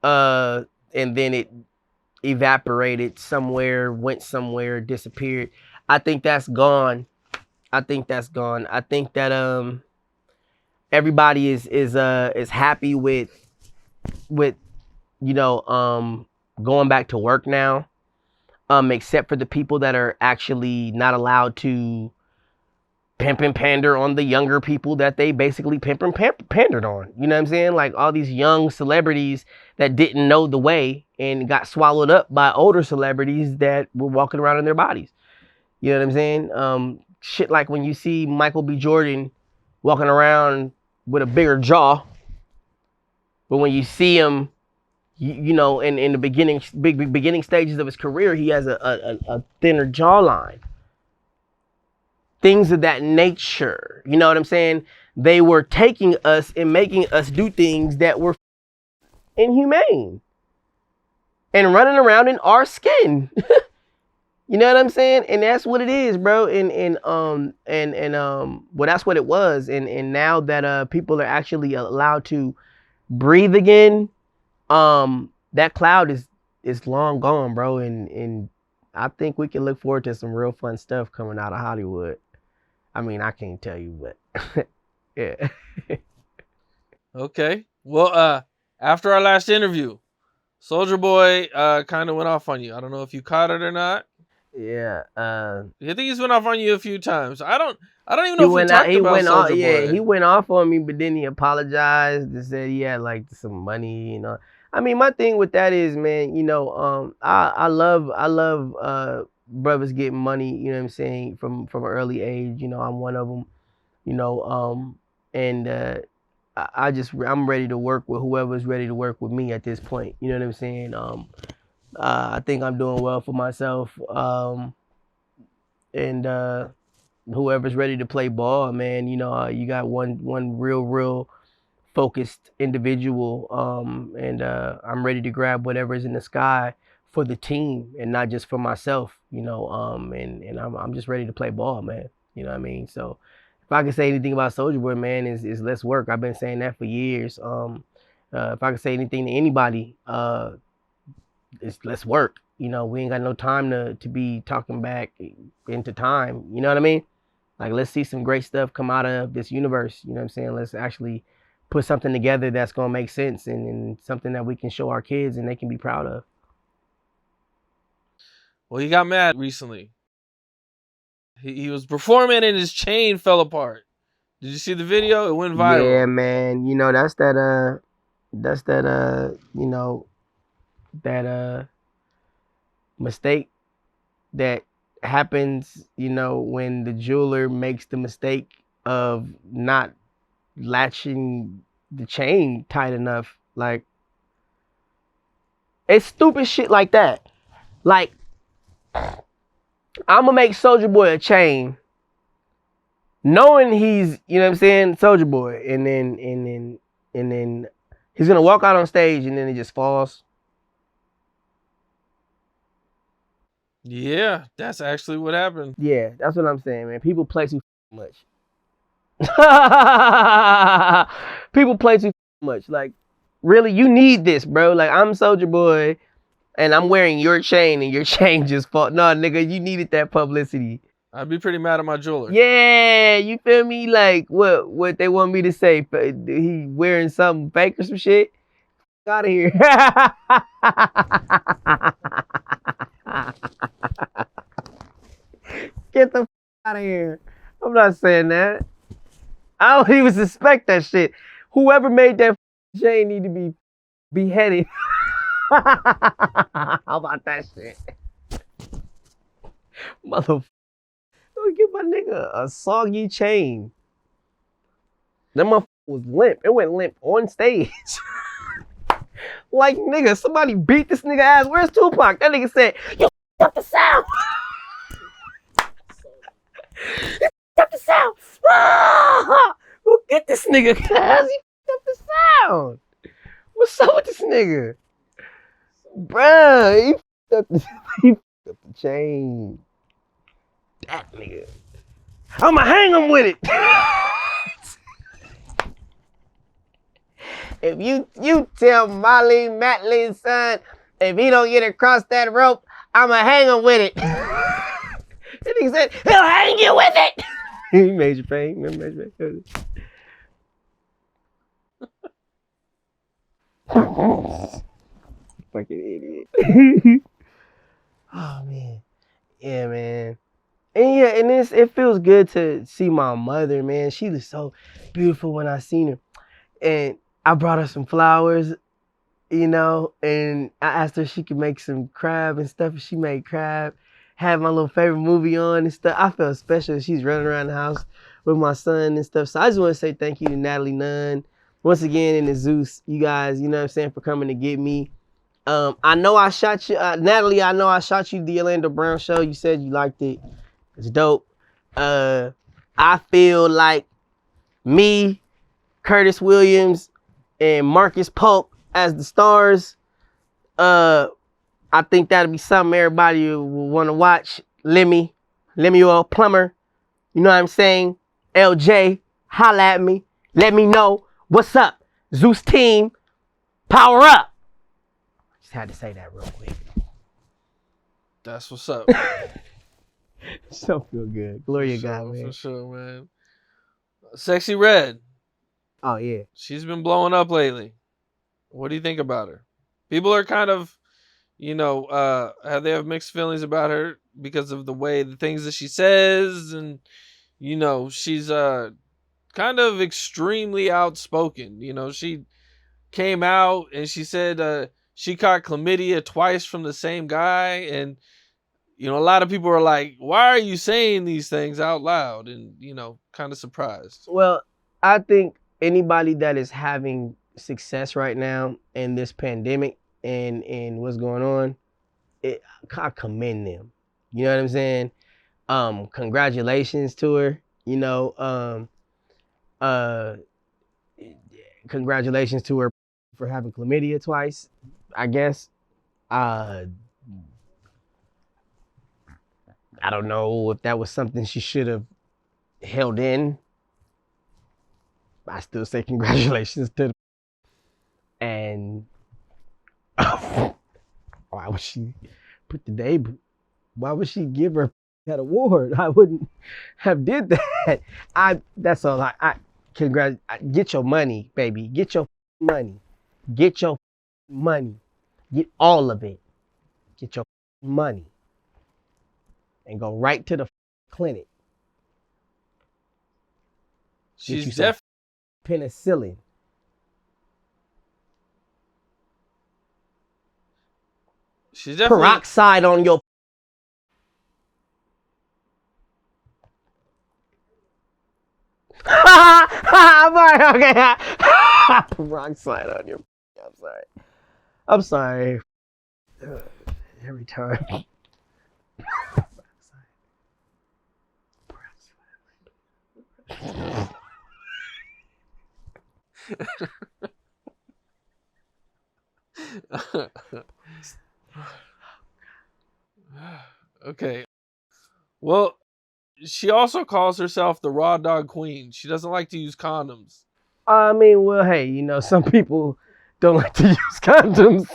and then it evaporated somewhere, went somewhere, disappeared. I think that's gone. I think that everybody is happy with going back to work now, except for the people that are actually not allowed to pimp and pander on the younger people that they basically pimp and pandered on. You know what I'm saying? Like all these young celebrities that didn't know the way and got swallowed up by older celebrities that were walking around in their bodies. You know what I'm saying? Shit like when you see Michael B. Jordan walking around with a bigger jaw, but when you see him, in the beginning stages of his career, he has a thinner jawline. Things of that nature. You know what I'm saying? They were taking us and making us do things that were inhumane and running around in our skin. You know what I'm saying? And that's what it is, bro. Well, that's what it was. And now that people are actually allowed to breathe again, that cloud is long gone, bro. And I think we can look forward to some real fun stuff coming out of Hollywood. I mean, I can't tell you, but yeah.
Okay. Well, after our last interview, Soulja Boy kind of went off on you. I don't know if you caught it or not.
Yeah.
I think he's went off on you a few times. I don't even know if we talked about Soulja Boy.
Yeah, he went off on me, but then he apologized and said he had like some money, I mean, my thing with that is, man, I love brothers getting money, you know what I'm saying, from an early age. I'm one of them, and I'm ready to work with whoever's ready to work with me at this point. You know what I'm saying? I think I'm doing well for myself. And whoever's ready to play ball, man, you got one real focused individual, and I'm ready to grab whatever's in the sky for the team and not just for myself, and I'm just ready to play ball, man. You know what I mean? So if I can say anything about Soulja Boy, man, is let's work. I've been saying that for years. If I can say anything to anybody, it's let's work. We ain't got no time to be talking back into time. You know what I mean? Like, let's see some great stuff come out of this universe. You know what I'm saying? Let's actually put something together that's going to make sense and something that we can show our kids and they can be proud of.
Well, he got mad recently. He was performing and his chain fell apart. Did you see the video? It went viral.
Yeah, man. That's that mistake that happens, when the jeweler makes the mistake of not latching the chain tight enough. Like, it's stupid shit like that. Like, I'm gonna make Soulja Boy a chain, knowing he's, Soulja Boy, and then he's gonna walk out on stage and then it just falls.
Yeah, that's actually what happened.
Yeah, that's what I'm saying, man. People play too much. People play too much. Like, really, you need this, bro. Like, I'm Soulja Boy, and I'm wearing your chain, and your chain just fall. No, nigga, you needed that publicity.
I'd be pretty mad at my jeweler.
Yeah, you feel me? Like, what they want me to say? He wearing something fake or some shit? Out of here. Get the out of here. I'm not saying that. I don't even suspect that shit. Whoever made that chain need to be beheaded. How about that shit? Motherfucker. Give my nigga a soggy chain. That motherfucker was limp. It went limp on stage. Like, nigga, somebody beat this nigga ass. Where's Tupac? That nigga said, you up the sound. Up the sound. Go get this nigga, cuz he up the sound. What's up with this nigga? Bruh, he up the chain. That nigga. I'ma hang him with it. If you tell Molly Matlin's son, if he don't get across that rope, I'ma hang him with it. And he said, he'll hang you with it. He made you pay. Fucking idiot. Oh man. Yeah, man. And yeah, and it feels good to see my mother, man. She was so beautiful when I seen her. And I brought her some flowers, you know, and I asked her if she could make some crab and stuff. And she made crab. Had my little favorite movie on and stuff. I felt special. She's running around the house with my son and stuff. So I just want to say thank you to Natalie Nunn. Once again, in the Zeus, you guys, you know what I'm saying, for coming to get me. I know I shot you, Natalie, I know I shot you the Orlando Brown show. You said you liked it. It's dope. I feel like me, Curtis Williams, and Marcus Polk as the stars. I think that'll be something everybody will want to watch. Lemuel Plummer, you know what I'm saying? LJ, holla at me. Let me know what's up. Zeus team, power up. Just had to say that real quick.
That's what's up.
So feel good. Gloria God, man.
For sure, man. Sexy Red.
Oh, yeah.
She's been blowing up lately. What do you think about her? People are kind of, you know, they have mixed feelings about her because of the things that she says. And, you know, she's kind of extremely outspoken. You know, she came out and she said she caught chlamydia twice from the same guy. And, you know, a lot of people are like, why are you saying these things out loud? And, you know, kind of surprised.
Well, I think anybody that is having success right now in this pandemic and what's going on, I commend them. You know what I'm saying? Congratulations to her. You know, congratulations to her for having chlamydia twice, I guess. I don't know if that was something she should have held in. I still say congratulations to the and why would she put the debut? Why would she give her that award? I wouldn't have did that. That's all. Get your money, baby. Get your money. Get your money. Get all of it. Get your money. And go right to the clinic.
She's definitely
penicillin.
She's definitely
peroxide on your. Okay. Peroxide on your. I'm sorry. Every time.
Okay. Well, she also calls herself the raw dog queen. She doesn't like to use condoms.
I mean, well, hey, you know, some people don't like to use condoms.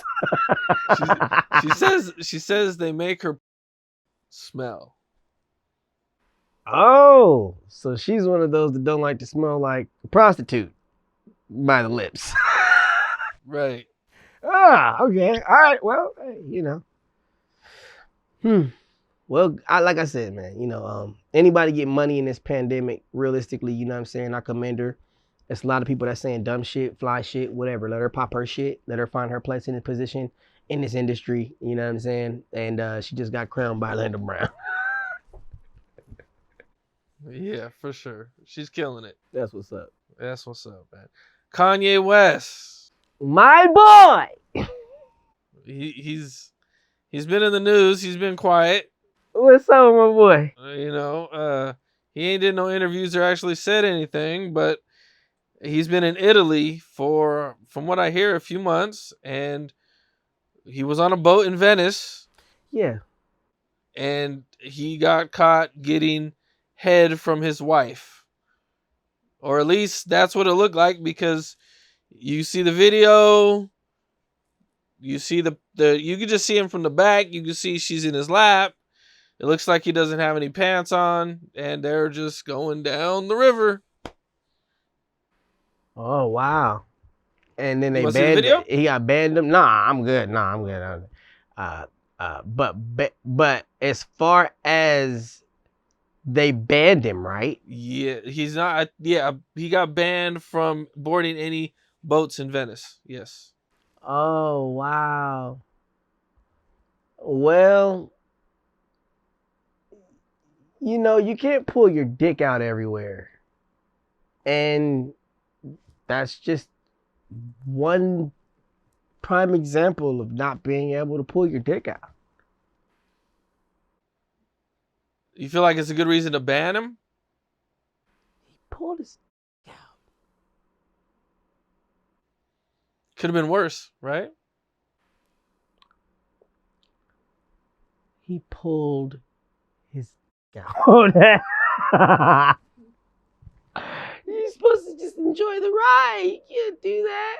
She says they make her smell.
Oh, so she's one of those that don't like to smell like a prostitute by the lips.
Right.
Okay. All right. Well, hey, Well, like I said, man, anybody get money in this pandemic, realistically, you know what I'm saying? I commend her. There's a lot of people that's saying dumb shit, fly shit, whatever. Let her pop her shit. Let her find her place in the position in this industry. You know what I'm saying? And she just got crowned by Linda Brown.
Yeah, for sure. She's killing it.
That's what's up.
That's what's up, man. Kanye West.
My boy.
He's been in the news. He's been quiet.
What's up, my boy?
He ain't did no interviews or actually said anything, but he's been in Italy for, from what I hear, a few months, and he was on a boat in Venice.
Yeah.
And he got caught getting head from his wife. Or at least that's what it looked like, because you see the video, you see you can just see him from the back, you can see she's in his lap. It looks like he doesn't have any pants on, and they're just going down the river.
Oh, wow. And then they
banned the video?
He got banned him. Nah, I'm good. But as far as they banned him, right?
Yeah, he's not. Yeah, he got banned from boarding any boats in Venice. Yes.
Oh, wow. Well, you can't pull your dick out everywhere. And that's just one prime example of not being able to pull your dick out.
You feel like it's a good reason to ban him?
He pulled his dick out.
Could have been worse, right?
He pulled his dick out. You're supposed to just enjoy the ride. You can't do that.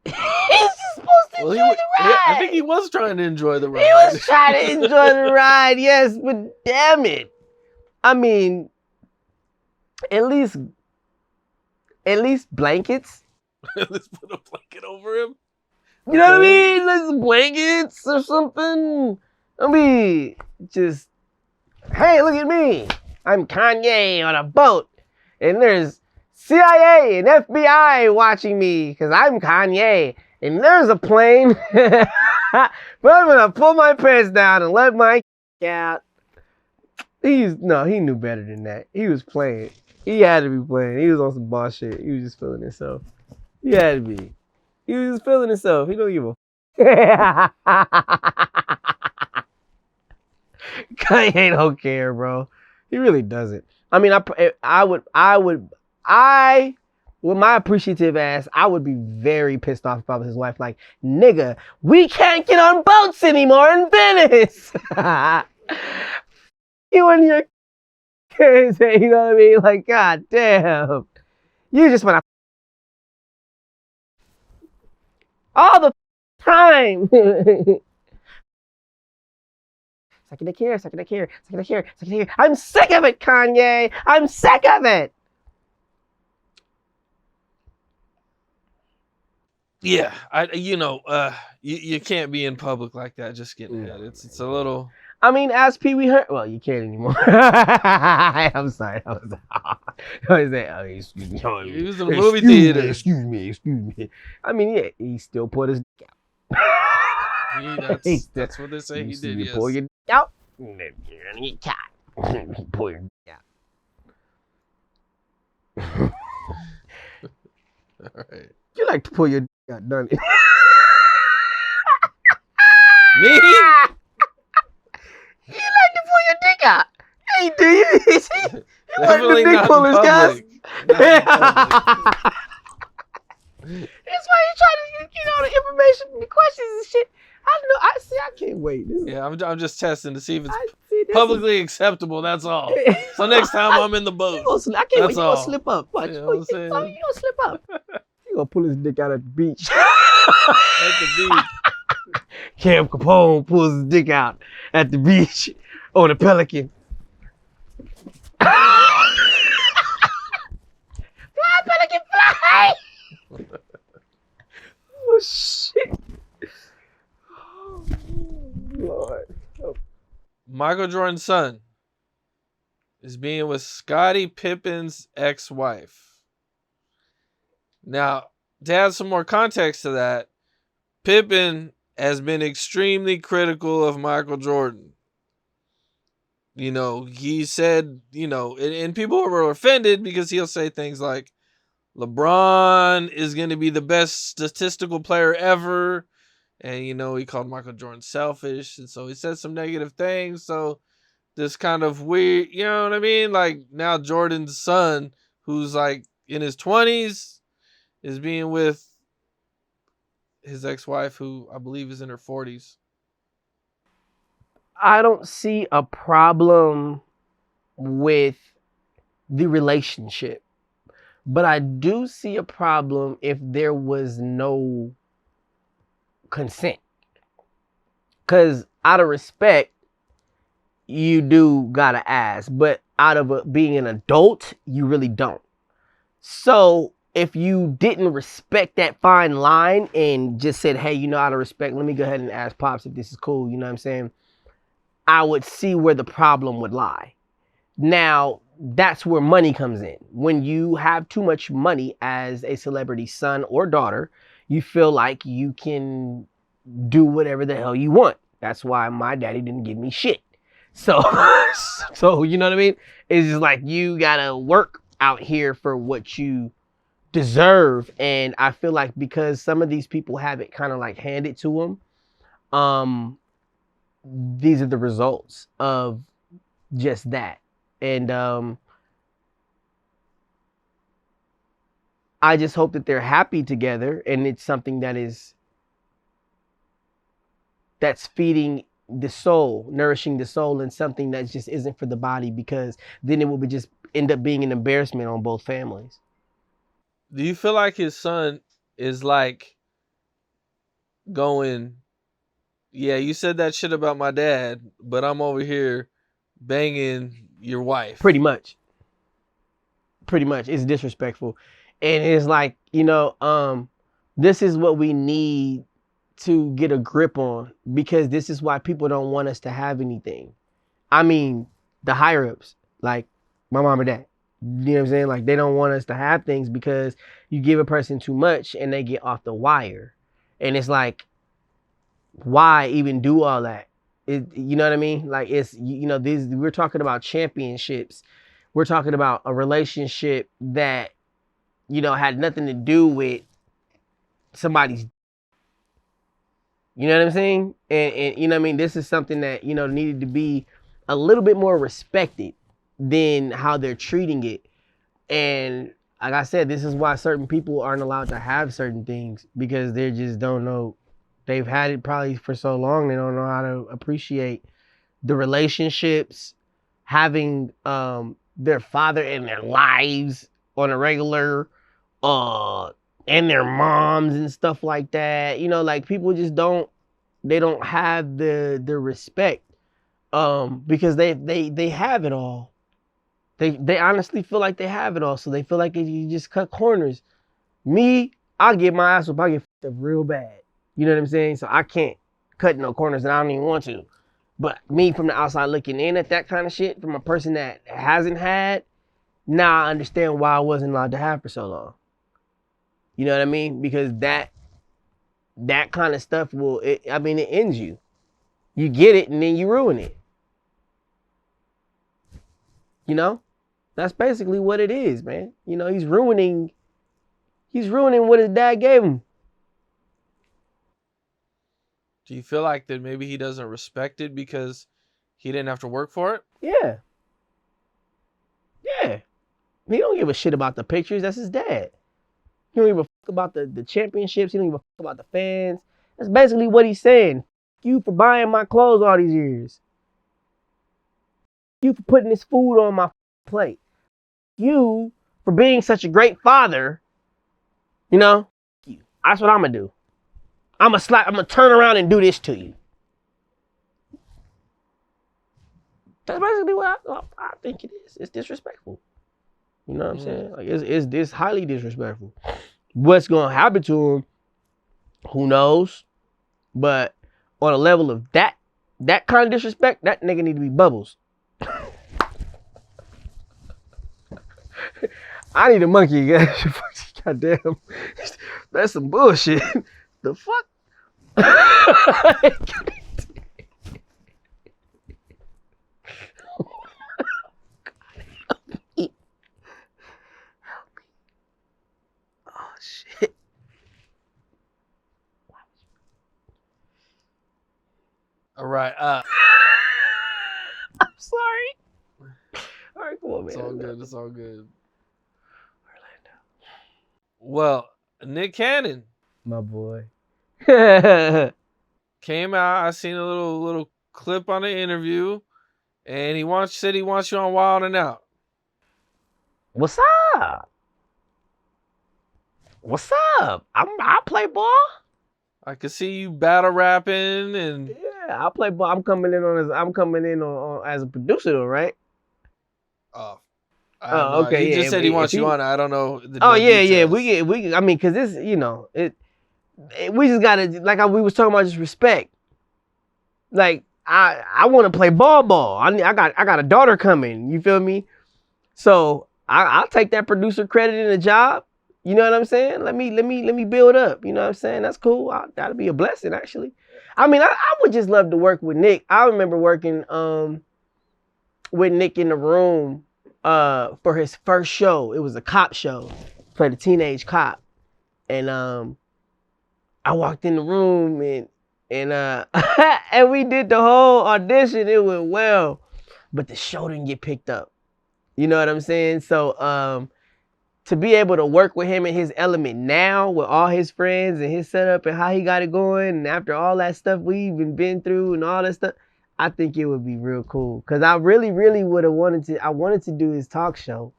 He's just supposed to enjoy the ride.
I think he was trying to enjoy the ride.
He was trying to enjoy the ride, yes, but damn it. I mean, at least blankets.
Let's put a blanket over him.
You know what I mean? Like blankets or something. I mean, just, hey, look at me. I'm Kanye on a boat. And there's CIA and FBI watching me because I'm Kanye. And there's a plane. But I'm going to pull my pants down and let my out. He knew better than that. He was playing. He had to be playing. He was on some boss shit. He was just feeling himself. He had to be. He was just feeling himself. He don't give a Kanye don't care, bro. He really doesn't. I mean, with my appreciative ass, I would be very pissed off if I was his wife. Like, nigga, we can't get on boats anymore in Venice. You and your kids, you know what I mean? Like, god damn. You just wanna all the time. Second to care. I'm sick of it, Kanye. I'm sick of it.
Yeah, you can't be in public like that just getting head. It's a little.
I mean, as Pee Wee Herman. Well, you can't anymore. I'm sorry. Excuse me.
He was in a movie theater.
Excuse me. I mean, yeah, he still put his dick out.
That's what they say he did, yes.
Pull your dick out. Pull your dick out.
All right.
You like to pull your dick out, don't you?
Me?
You like to pull your dick out. Hey, do you? You like the dick pullers, guys? That's why you try to get all the information from the questions and shit. I know. I can't wait.
I'm just testing to see if it's publicly acceptable. That's all. So next time I'm in the boat.
I can't wait. You gonna slip up. Watch.
You know what I'm saying?
You gonna slip up. You gonna pull his dick out at the beach.
At the beach.
Cam Capone pulls his dick out at the beach on a pelican. Fly, pelican, fly! Oh, shit. Oh, Lord. Oh.
Michael Jordan's son is being with Scottie Pippen's ex-wife. Now, to add some more context to that, Pippen has been extremely critical of Michael Jordan. You know, he said, you know, and people were offended because he'll say things like, LeBron is going to be the best statistical player ever. And, you know, he called Michael Jordan selfish. And so he said some negative things. So this kind of weird, you know what I mean? Like now Jordan's son, who's like in his 20s, is being with his ex-wife, who I believe is in her 40s.
I don't see a problem with the relationship, but I do see a problem if there was no consent. Because out of respect, you do gotta ask, but out of being an adult, you really don't. So if you didn't respect that fine line and just said, hey, you know, out of respect, let me go ahead and ask Pops if this is cool, you know what I'm saying? I would see where the problem would lie. Now, that's where money comes in. When you have too much money as a celebrity son or daughter, you feel like you can do whatever the hell you want. That's why my daddy didn't give me shit. So, so you know what I mean? It's just like you gotta work out here for what you deserve. And I feel like because some of these people have it kind of like handed to them, these are the results of just that. And I just hope that they're happy together and it's something that's feeding the soul, nourishing the soul, and something that just isn't for the body, because then it will just end up being an embarrassment on both families.
Do you feel like his son is like going, yeah, you said that shit about my dad, but I'm over here banging your wife?
Pretty much. It's disrespectful. And it's like, you know, this is what we need to get a grip on, because this is why people don't want us to have anything. I mean, the higher ups, like my mom and dad, you know what I'm saying? Like they don't want us to have things because you give a person too much and they get off the wire. And it's like, why even do all that? You know what I mean? Like it's, you know, we're talking about championships. We're talking about a relationship that, you know, had nothing to do with somebody's, you know what I'm saying? And you know what I mean? This is something that, you know, needed to be a little bit more respected than how they're treating it. And like I said, this is why certain people aren't allowed to have certain things, because they just don't know. They've had it probably for so long, they don't know how to appreciate the relationships, having their father in their lives on a regular, and their moms and stuff like that. You know, like people just don't have the respect, because they have it all. They honestly feel like they have it all, so they feel like if you just cut corners. Me, I'll get my ass up, I get f***ed up real bad. You know what I'm saying? So I can't cut no corners and I don't even want to. But me from the outside looking in at that kind of shit, from a person that hasn't had, now I understand why I wasn't allowed to have for so long. You know what I mean? Because that kind of stuff it ends you. You get it and then you ruin it. You know? That's basically what it is, man. You know, he's ruining what his dad gave him.
Do you feel like that maybe he doesn't respect it because he didn't have to work for it?
Yeah. He don't give a shit about the pictures. That's his dad. He don't give a fuck about the championships. He don't give a fuck about the fans. That's basically what he's saying. F you for buying my clothes all these years. F you for putting this food on my plate. F you for being such a great father. You know? That's what I'm going to do. I'm gonna turn around and do this to you. That's basically what I think it is. It's disrespectful. You know what I'm saying? Like it's highly disrespectful. What's gonna happen to him? Who knows? But on a level of that kind of disrespect, that nigga need to be bubbles. I need a monkey, guys. Goddamn, that's some bullshit. The fuck? Oh shit.
All right.
I'm sorry. All right, come on, man.
It's all good. It's all good. Well, Nick Cannon,
my boy,
came out. I seen a little clip on the interview, and said he wants you on Wild and Out.
What's up? What's up? I play ball.
I could see you battle rapping and
yeah, I play ball. I'm coming in on as a producer though, right?
Okay. He just said he wants you on. I don't know.
Yeah. We. I mean, cause this, we just gotta we was talking about just respect. Like I want to play ball. I got a daughter coming. You feel me? So I'll take that producer credit in the job. You know what I'm saying? Let me build up. You know what I'm saying? That's cool. That'll be a blessing, actually. I mean, I would just love to work with Nick. I remember working with Nick in the room for his first show. It was a cop show. Played a teenage cop. And I walked in the room and and we did the whole audition. It went well. But the show didn't get picked up. You know what I'm saying? So to be able to work with him in his element now with all his friends and his setup and how he got it going, and after all that stuff we've been through and all that stuff, I think it would be real cool. Cause I really would have wanted to do his talk show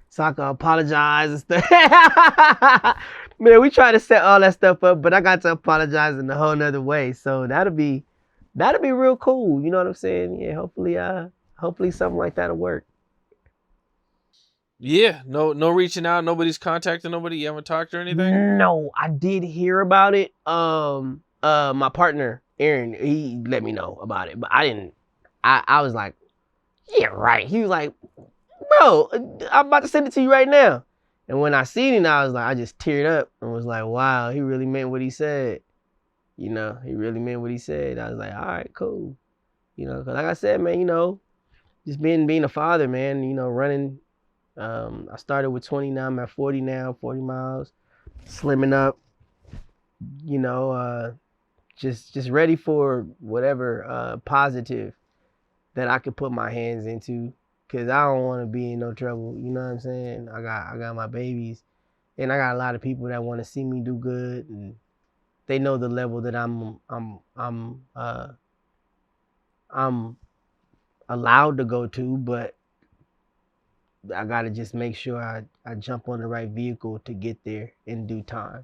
so I could apologize and stuff. Man, we tried to set all that stuff up, but I got to apologize in a whole nother way. So that'll be real cool. You know what I'm saying? Yeah, hopefully something like that'll work.
Yeah, no reaching out. Nobody's contacting nobody. You haven't talked or anything?
No, I did hear about it. My partner, Aaron, he let me know about it, but I didn't. I was like, yeah, right. He was like, bro, I'm about to send it to you right now. And when I seen it, I was like, I just teared up and was like, wow, he really meant what he said. You know, he really meant what he said. I was like, all right, cool. You know, cause like I said, man, just being a father, man, running. I started with 20, now I'm at 40 now, 40 miles, slimming up, just ready for whatever positive that I could put my hands into, because I don't want to be in no trouble. You know what I'm saying? I got my babies, and I got a lot of people that want to see me do good, and they know the level that I'm allowed to go to, but I gotta just make sure I jump on the right vehicle to get there in due time.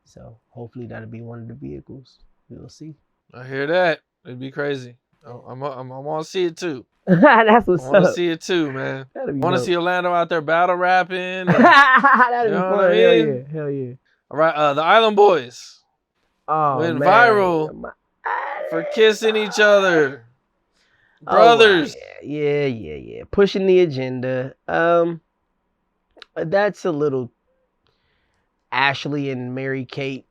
So hopefully that'll be one of the vehicles. We'll see.
I hear that. It'd be crazy. I want to see it too.
That's what's up.
I want to see it too, man. I want to see Orlando out there battle rapping. And,
that'd be fun. I mean? Hell yeah.
All right, the Island Boys went viral for kissing each other. Brothers.
Oh, yeah. Pushing the agenda. That's a little Ashley and Mary-Kate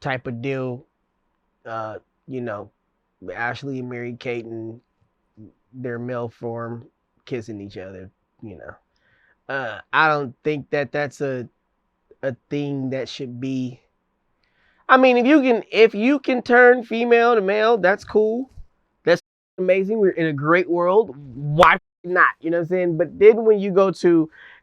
type of deal. Ashley and Mary-Kate and their male form kissing each other, I don't think that's a thing that should be. I mean, if you can turn female to male, that's cool. That's amazing. We're in a great world. Why not? You know what I'm saying? But then when you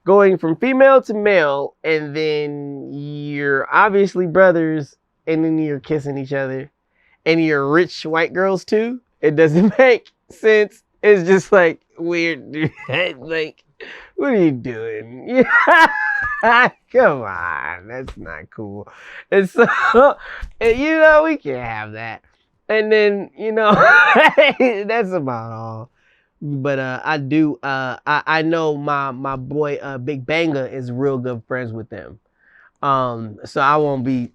going from female to male, and then you're obviously brothers, and then you're kissing each other, and you're rich white girls too, it doesn't make sense. It's just like weird. Like, what are you doing? Yeah. Come on, that's not cool. And so, we can't have that. And then, that's about all. But I know my boy Big Banga is real good friends with them. So I won't be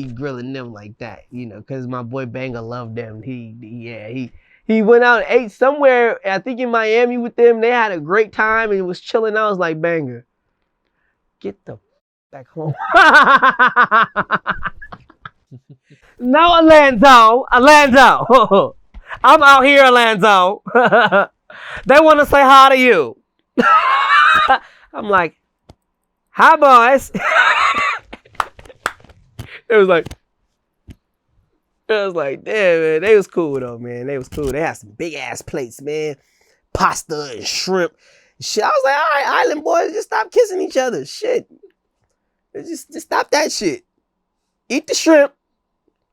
grilling them like that, because my boy Banga loved them. He went out and ate somewhere, I think in Miami with them. They had a great time and was chilling. I was like, Banga, get the back home. No, Alonzo. I'm out here, Alonzo. They want to say hi to you. I'm like, hi, boys. It was like, damn, man. They was cool, though, man. They was cool. They had some big-ass plates, man. Pasta and shrimp. Shit, I was like, all right, island boys, just stop kissing each other. Shit. Just stop that shit. Eat the shrimp,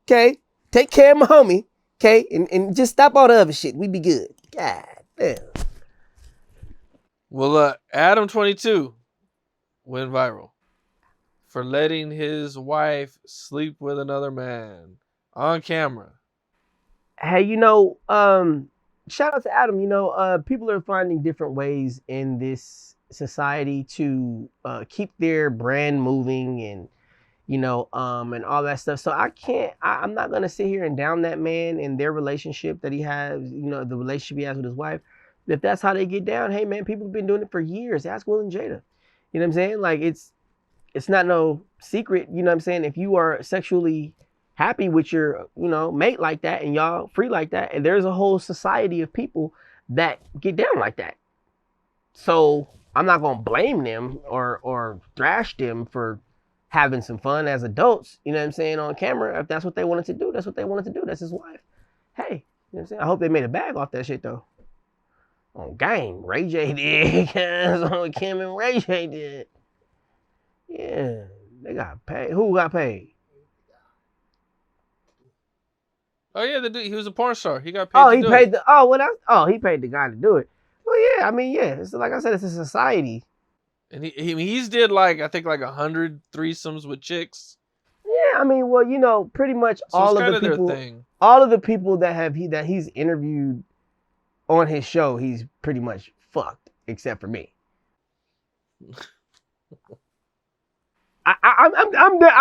okay? Take care of my homie, okay? And just stop all the other shit. We be good. God damn.
Well, Adam 22 went viral for letting his wife sleep with another man on camera.
Hey, shout out to Adam. People are finding different ways in this society to keep their brand moving and all that stuff. So I'm not gonna sit here and down that man and their relationship that he has, the relationship he has with his wife. If that's how they get down, hey man, people have been doing it for years. Ask Will and Jada. You know what I'm saying? Like it's not no secret, you know what I'm saying? If you are sexually happy with your, mate like that and y'all free like that, and there's a whole society of people that get down like that. So I'm not gonna blame them or thrash them for having some fun as adults, you know what I'm saying, on camera. If that's what they wanted to do, that's what they wanted to do. That's his wife. Hey, you know what I'm saying? I hope they made a bag off that shit though. On game, Ray J did. On Kim and Ray J did. Yeah, they got paid. Who got paid?
Oh yeah, he was a porn star. He got paid.
He paid the guy to do it. Well, yeah, I mean, yeah. It's like I said, it's a society.
And he's did I think 100 threesomes with chicks.
Yeah, I mean, well, pretty much so all of the people that he's interviewed on his show, he's pretty much fucked, except for me. I'm dead.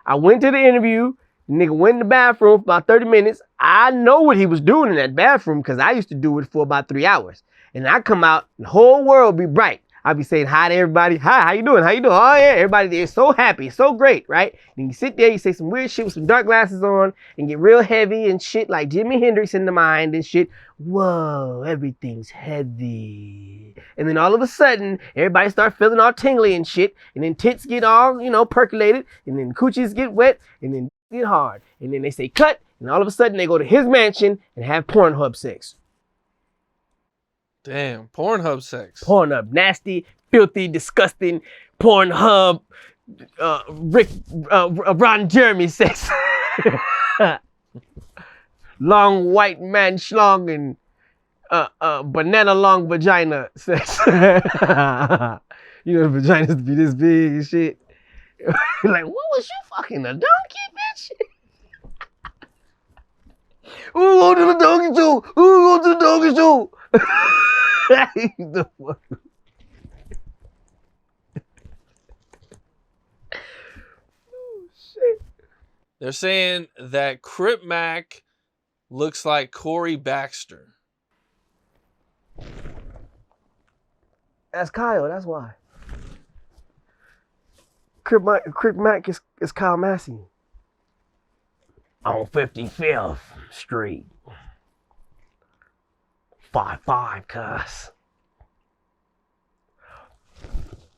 I went to the interview. Nigga went in the bathroom for about 30 minutes. I know what he was doing in that bathroom because I used to do it for about 3 hours. And I come out, the whole world be bright. I'll be saying hi to everybody. Hi, how you doing? How you doing? Oh yeah, everybody there is so happy, so great, right? And you sit there, you say some weird shit with some dark glasses on and get real heavy and shit like Jimi Hendrix in the mind and shit. Whoa, everything's heavy. And then all of a sudden, everybody start feeling all tingly and shit. And then tits get all, percolated. And then coochies get wet. And then get hard. And then they say cut. And all of a sudden, they go to his mansion and have Pornhub sex.
Damn, Pornhub sex.
Pornhub, nasty, filthy, disgusting, Pornhub, Ron Jeremy sex. Long white man schlong and banana long vagina sex. The vaginas be this big and shit. Like, what was you fucking, a donkey, bitch? Ooh, go to the donkey show. Ooh, go to the donkey show. The fuck? Oh shit!
They're saying that Crip Mac looks like Corey Baxter.
That's Kyle. That's why. Crip Mac is Kyle Massey. On 55th Street. 5-5, cuz.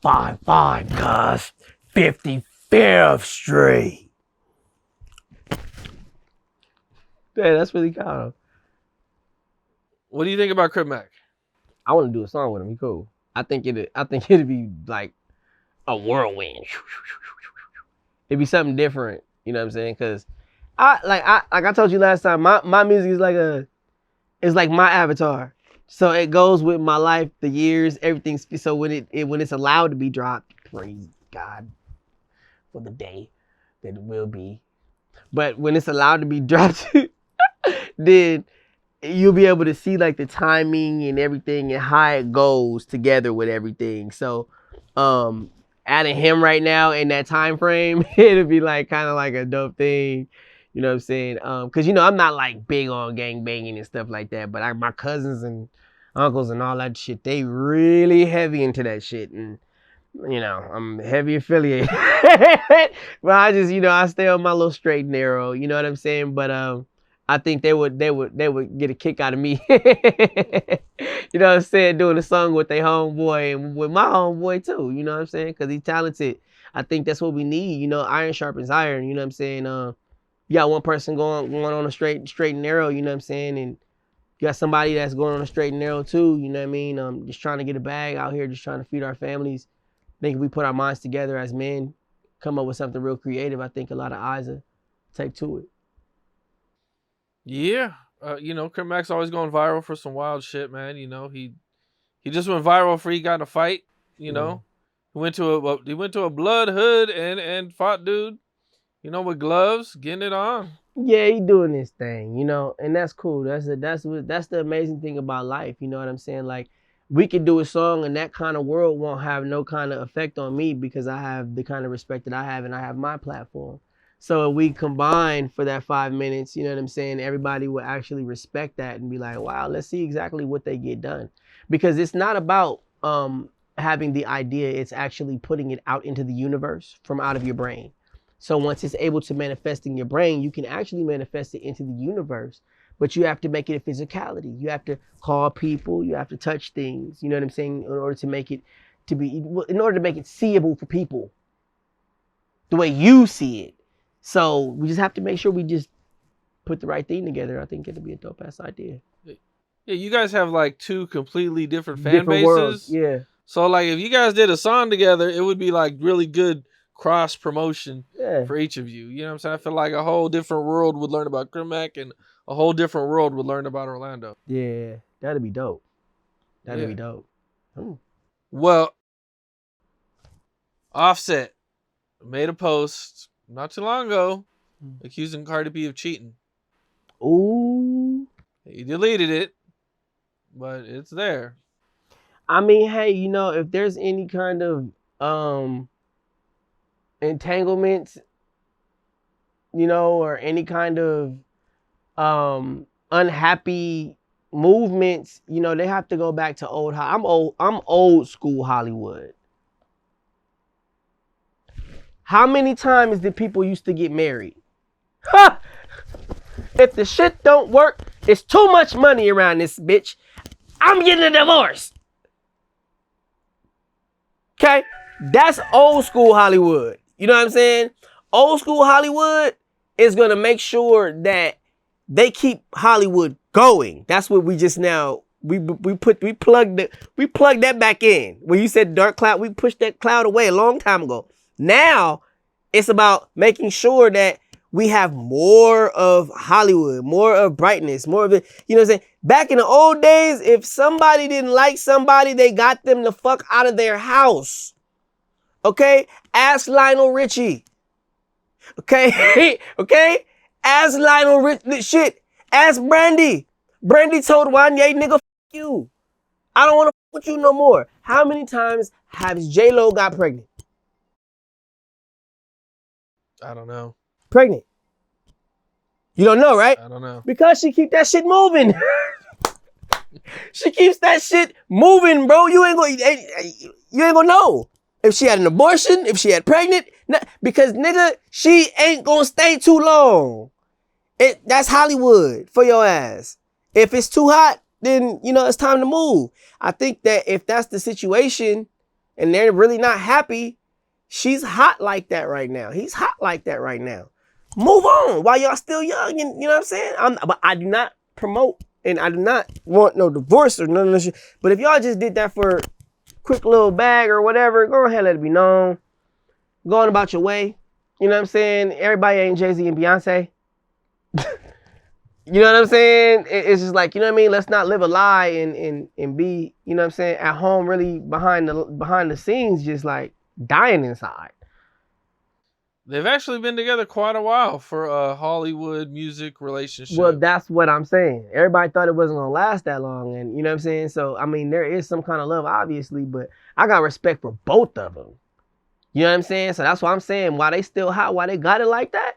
5-5, cuz. 55th Street. Yeah, that's really kind of.
What do you think about Crip Mac?
I want to do a song with him. He cool. I think it'd be like a whirlwind. It'd be something different. You know what I'm saying? Cause I told you last time, my music is like my avatar. So it goes with my life, the years, everything. So when when it's allowed to be dropped, praise God for the day that it will be. But when it's allowed to be dropped, then you'll be able to see like the timing and everything and how it goes together with everything. So adding him right now in that time frame, it'll be like kind of like a dope thing. You know what I'm saying? Cause I'm not like big on gang banging and stuff like that, but my cousins and uncles and all that shit, they really heavy into that shit. And I'm heavy affiliated. But I just, I stay on my little straight and narrow, you know what I'm saying? But I think they would get a kick out of me. You know what I'm saying? Doing a song with their homeboy and with my homeboy too, you know what I'm saying? Because he's talented. I think that's what we need, iron sharpens iron, you know what I'm saying? You got one person going on a straight and narrow, you know what I'm saying? And you got somebody that's going on a straight and narrow too, you know what I mean? Just trying to get a bag out here, just trying to feed our families. I think if we put our minds together as men, come up with something real creative, I think a lot of eyes will take to it.
Yeah. Crip Mac's always going viral for some wild shit, man. He just went viral for he got in a fight.
Yeah.
He went to a blood hood and fought dude. With gloves, getting it on.
Yeah, he doing this thing, and that's cool. That's the amazing thing about life. You know what I'm saying? Like we could do a song, and that kind of world won't have no kind of effect on me because I have the kind of respect that I have, and I have my platform. So if we combine for that 5 minutes, you know what I'm saying? Everybody will actually respect that and be like, wow, let's see exactly what they get done, because it's not about having the idea; it's actually putting it out into the universe from out of your brain. So once it's able to manifest in your brain, you can actually manifest it into the universe. But you have to make it a physicality. You have to call people. You have to touch things. You know what I'm saying? In order to make it seeable for people, the way you see it. So we just have to make sure we just put the right thing together. I think it'll be a dope ass idea.
Yeah, you guys have like two completely different fan bases.
Worlds, yeah.
So like if you guys did a song together, it would be like really good cross promotion for each of you. You know what I'm saying? I feel like a whole different world would learn about Crip Mac and a whole different world would learn about Orlando.
Yeah, that'd be dope. That'd be dope.
Ooh. Well, Offset made a post not too long ago accusing Cardi B of cheating.
Ooh.
He deleted it, but it's there.
I mean, hey, if there's any kind of entanglements, or any kind of unhappy movements, they have to go back to I'm old school Hollywood. How many times did people used to get married? Ha! If the shit don't work, it's too much money around this bitch. I'm getting a divorce. Okay? That's old school Hollywood. You know what I'm saying? Old school Hollywood is going to make sure that they keep Hollywood going. That's what we just now, we plugged that back in. When you said dark cloud, we pushed that cloud away a long time ago. Now it's about making sure that we have more of Hollywood, more of brightness, more of it. You know what I'm saying? Back in the old days, if somebody didn't like somebody, they got them the fuck out of their house. Okay? Ask Lionel Richie. Okay? Okay? Ask Lionel Richie. Shit. Ask Brandy. Brandy told Kanye, nigga, fuck you. I don't want to fuck with you no more. How many times has J-Lo got pregnant?
I don't know.
Pregnant. You don't know, right?
I don't know.
Because she keep that shit moving. She keeps that shit moving, bro. You ain't gonna know if she had an abortion, if she had pregnant. Because nigga, she ain't gonna stay too long. That's Hollywood for your ass. If it's too hot, then it's time to move. I think that if that's the situation and they're really not happy, she's hot like that right now. He's hot like that right now. Move on while y'all still young, and you know what I'm saying? But I do not promote, and I do not want no divorce or none of that shit. But if y'all just did that for a quick little bag or whatever, go ahead, let it be known. Go on about your way. You know what I'm saying? Everybody ain't Jay-Z and Beyonce. You know what I'm saying? It's just like, you know what I mean? Let's not live a lie and be, you know what I'm saying, at home really behind the scenes just like dying inside.
They've actually been together quite a while for a Hollywood music relationship.
Well, that's what I'm saying. Everybody thought it wasn't gonna last that long, and you know what I'm saying? So I mean, there is some kind of love, obviously, but I got respect for both of them. You know what I'm saying? So that's why I'm saying, why they still hot, why they got it like that.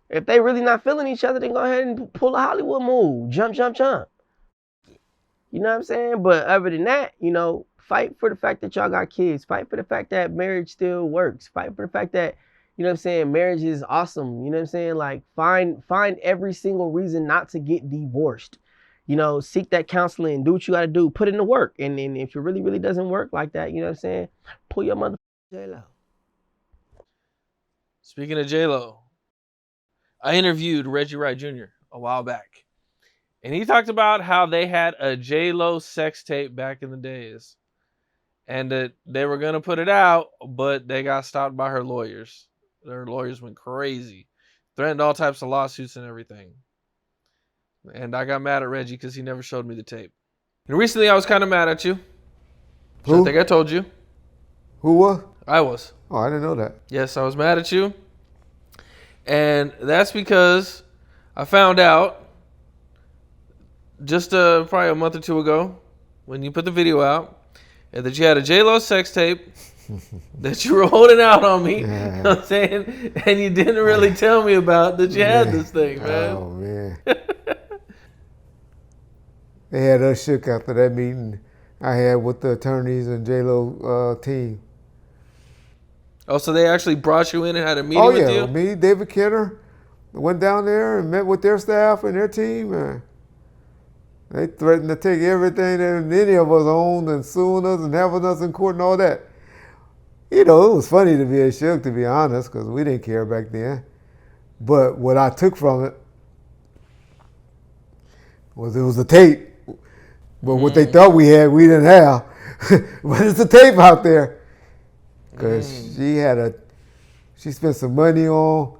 If they really not feeling each other, then go ahead and pull a Hollywood move. Jump, jump, jump. You know what I'm saying? But other than that, you know, fight for the fact that y'all got kids. Fight for the fact that marriage still works. Fight for the fact that, you know what I'm saying, marriage is awesome. You know what I'm saying? Like find every single reason not to get divorced. You know, seek that counseling, do what you gotta do, put in the work. And then if it really, really doesn't work like that, you know what I'm saying? Pull your mother J-Lo.
Speaking of J-Lo, I interviewed Reggie Wright Jr. a while back. And he talked about how they had a J-Lo sex tape back in the days. And that they were going to put it out, but they got stopped by her lawyers. Their lawyers went crazy. Threatened all types of lawsuits and everything. And I got mad at Reggie because he never showed me the tape. And recently I was kind of mad at you.
Who?
I think I told you.
Who was?
I was.
Oh, I didn't know that.
Yes, I was mad at you. And that's because I found out just probably a month or two ago when you put the video out that you had a J-Lo sex tape that you were holding out on me.
Yeah.
You know what I'm saying? And you didn't really tell me about that you had this thing, man.
Oh, man. They had us shook after that meeting I had with the attorneys and J-Lo team.
Oh, so they actually brought you in and had a meeting
Oh,
with
yeah.
you?
Me, David Kidder, went down there and met with their staff and their team. They threatened to take everything that any of us owned and suing us and having us in court and all that. You know, it was funny to be a shook, to be honest, because we didn't care back then. But what I took from it was a tape. But what they thought we had, we didn't have. But it's a tape out there. Because she spent some money on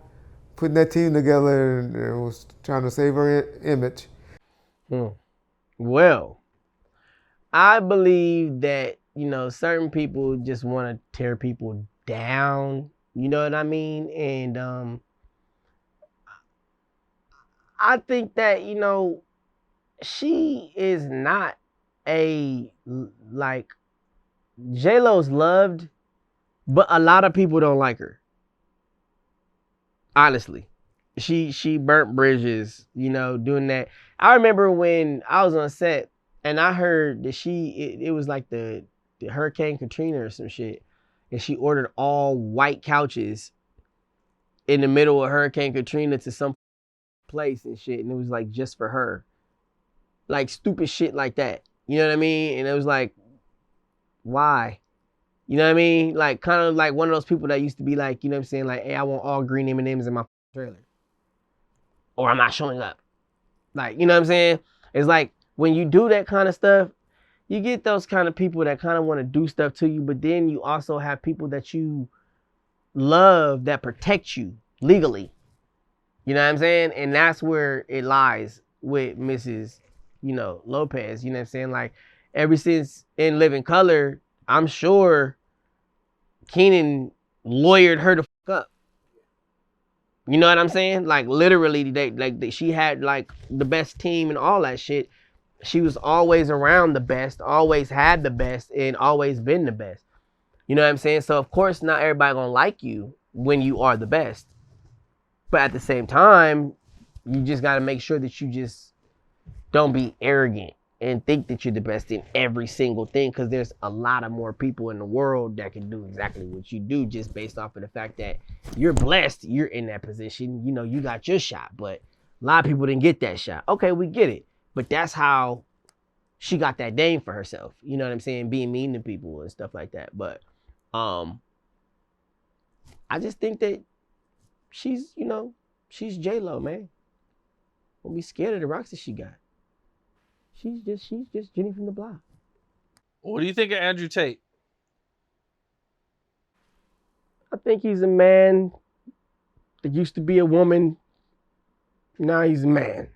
putting that team together and was trying to save her image.
Well, I believe that, you know, certain people just want to tear people down. You know what I mean? And I think that, you know, she is not like, J-Lo's loved, but a lot of people don't like her. Honestly. She burnt bridges, you know, doing that. I remember when I was on set and I heard that it was like the Hurricane Katrina or some shit. And she ordered all white couches in the middle of Hurricane Katrina to some place and shit. And it was like just for her. Like stupid shit like that. You know what I mean? And it was like, why? You know what I mean? Like kind of like one of those people that used to be like, you know what I'm saying? Like, hey, I want all green M&Ms in my trailer. Or I'm not showing up. Like, you know what I'm saying? It's like when you do that kind of stuff, you get those kind of people that kind of want to do stuff to you, but then you also have people that you love that protect you legally. You know what I'm saying? And that's where it lies with Mrs., you know, Lopez. You know what I'm saying? Like ever since In Living Color, I'm sure Keenan lawyered her to fuck up. You know what I'm saying? Like literally, she had like the best team and all that shit. She was always around the best, always had the best, and always been the best. You know what I'm saying? So of course, not everybody gonna like you when you are the best. But at the same time, you just gotta make sure that you just don't be arrogant and think that you're the best in every single thing, because there's a lot of more people in the world that can do exactly what you do just based off of the fact that you're blessed, you're in that position, you know, you got your shot, but a lot of people didn't get that shot. Okay, we get it, but that's how she got that name for herself, you know what I'm saying, being mean to people and stuff like that. But I just think that she's, you know, she's J-Lo, man. Don't be scared of the rocks that she got. She's just Jenny from the block.
What do you think of Andrew Tate?
I think he's a man that used to be a woman. Now he's a man.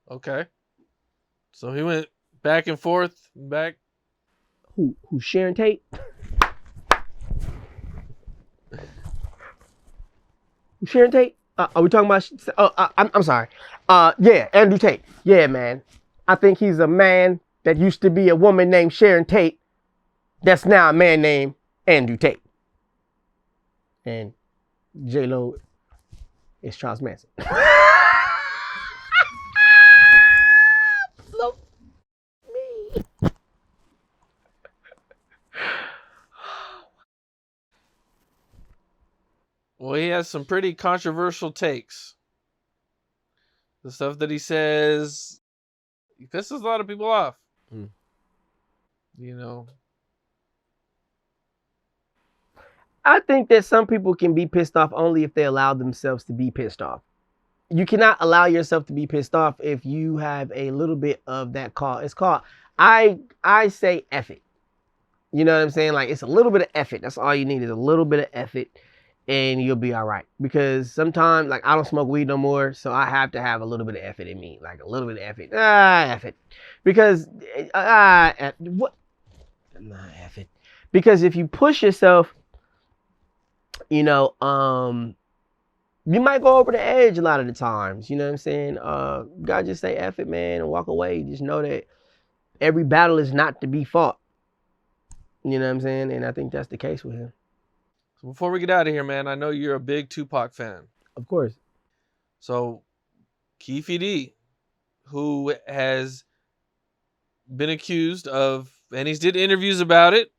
Okay. So he went back and forth, back.
Who Sharon Tate? Sharon Tate? Are we talking about? I'm sorry. Yeah, Andrew Tate. Yeah, man. I think he's a man that used to be a woman named Sharon Tate. That's now a man named Andrew Tate. And J-Lo is Charles Manson. So me.
Well, he has some pretty controversial takes. The stuff that he says, he pisses a lot of people off.
Mm.
You know.
I think that some people can be pissed off only if they allow themselves to be pissed off. You cannot allow yourself to be pissed off if you have a little bit of that call. It's called, I say F it. You know what I'm saying? Like, it's a little bit of F it. That's all you need is a little bit of F it, and you'll be all right. Because sometimes, like, I don't smoke weed no more, so I have to have a little bit of F it in me. Like, a little bit of F it. F it. Because, what? F it. Because if you push yourself, you know, you might go over the edge a lot of the times. You know what I'm saying? You gotta just say F it, man, and walk away. Just know that every battle is not to be fought. You know what I'm saying? And I think that's the case with him.
So before we get out of here, man, I know you're a big Tupac fan.
Of course.
So Keefe D, who has been accused of, and he's did interviews about it,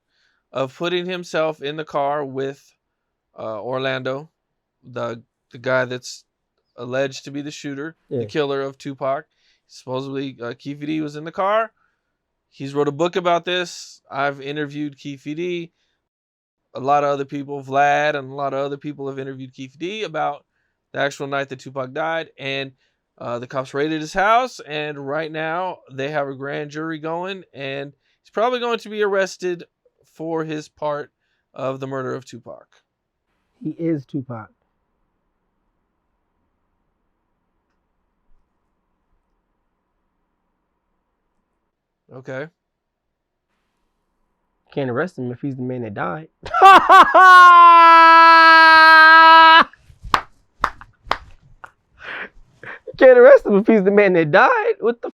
of putting himself in the car with Orlando, the guy that's alleged to be the shooter, the killer of Tupac. Supposedly, Keefe D was in the car. He's wrote a book about this. I've interviewed Keefe D. A lot of other people, Vlad, and a lot of other people have interviewed Keefe D about the actual night that Tupac died. And the cops raided his house. And right now, they have a grand jury going. And he's probably going to be arrested for his part of the murder of Tupac.
He is Tupac.
Okay.
Can't arrest him if he's the man that died. Can't arrest him if he's the man that died. What the?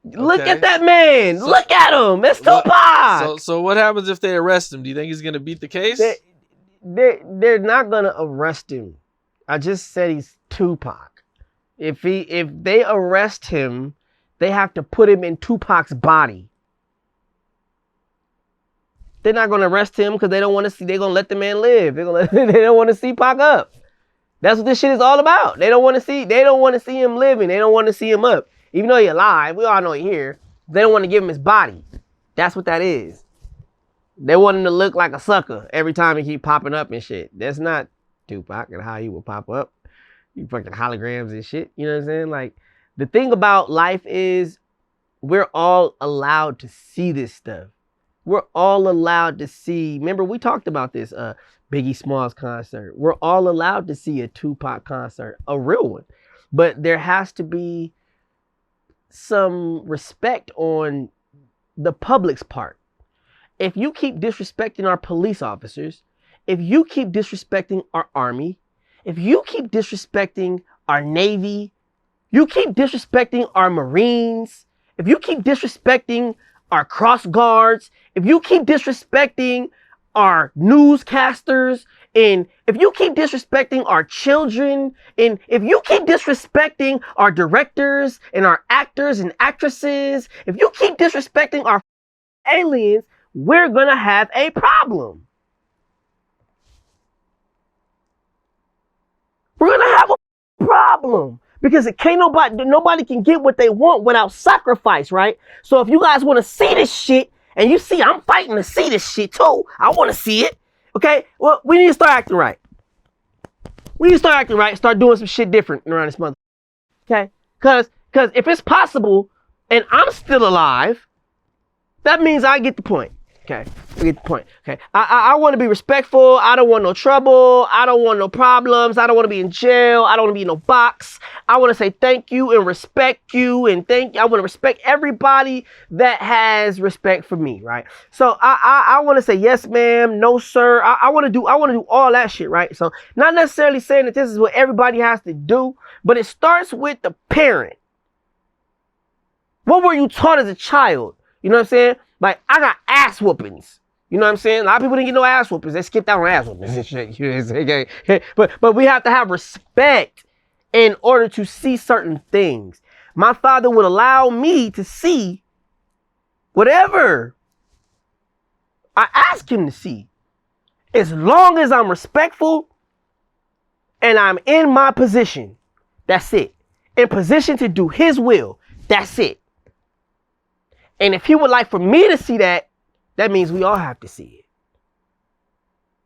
Look at that man. Look at him. That's Tupac.
So what happens if they arrest him? Do you think he's going to beat the case?
They're not going to arrest him. I just said he's Tupac. If they arrest him, they have to put him in Tupac's body. They're not going to arrest him because they don't want to see. They're going to let the man live. They don't want to see Pac up. That's what this shit is all about. They don't want to see him living. They don't want to see him up. Even though he's alive, we all know he's here. They don't want to give him his body. That's what that is. They want him to look like a sucker every time he keep popping up and shit. That's not Tupac and how he will pop up. You fucking holograms and shit. You know what I'm saying? Like, the thing about life is we're all allowed to see this stuff. We're all allowed to see. Remember, we talked about this Biggie Smalls concert. We're all allowed to see a Tupac concert, a real one. But there has to be some respect on the public's part. If you keep disrespecting our police officers, if you keep disrespecting our army, if you keep disrespecting our Navy, you keep disrespecting our Marines, if you keep disrespecting our cross guards, if you keep disrespecting our newscasters, and if you keep disrespecting our children, and if you keep disrespecting our directors and our actors and actresses, if you keep disrespecting our aliens, we're gonna have a problem. We're gonna have a problem because nobody can get what they want without sacrifice, right? So if you guys want to see this shit, and you see I'm fighting to see this shit too, I want to see it. Okay, well, we need to start acting right. We need to start acting right. Start doing some shit different around this month. Okay, because if it's possible and I'm still alive, that means I get the point. Okay, we get the point. Okay, I want to be respectful. I don't want no trouble. I don't want no problems. I don't want to be in jail. I don't want to be in no box. I want to say thank you and respect you and I want to respect everybody that has respect for me, right? So I want to say yes, ma'am, no, sir. I want to do all that shit, right? So not necessarily saying that this is what everybody has to do, but it starts with the parent. What were you taught as a child? You know what I'm saying? Like, I got ass whoopings. You know what I'm saying? A lot of people didn't get no ass whoopings. They skipped out on ass whoopings and shit. You know what I'm saying? But we have to have respect in order to see certain things. My father would allow me to see whatever I ask him to see. As long as I'm respectful and I'm in my position. That's it. In position to do his will. That's it. And if he would like for me to see that, that means we all have to see it.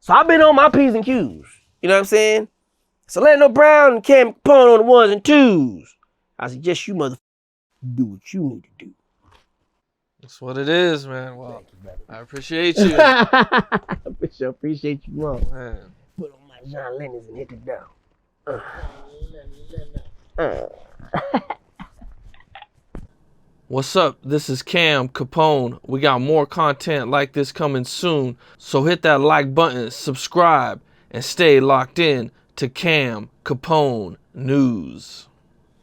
So I've been on my P's and Q's. You know what I'm saying? Solano Brown and Cam Capone on the ones and twos. I suggest you motherfuckers do what you need to do.
That's what it is, man. Well, I appreciate you.
I appreciate you, bro.
Man.
Put on my John Lennon's and hit it down.
What's up? This is Cam Capone. We got more content like this coming soon. So hit that like button, subscribe, and stay locked in to Cam Capone News.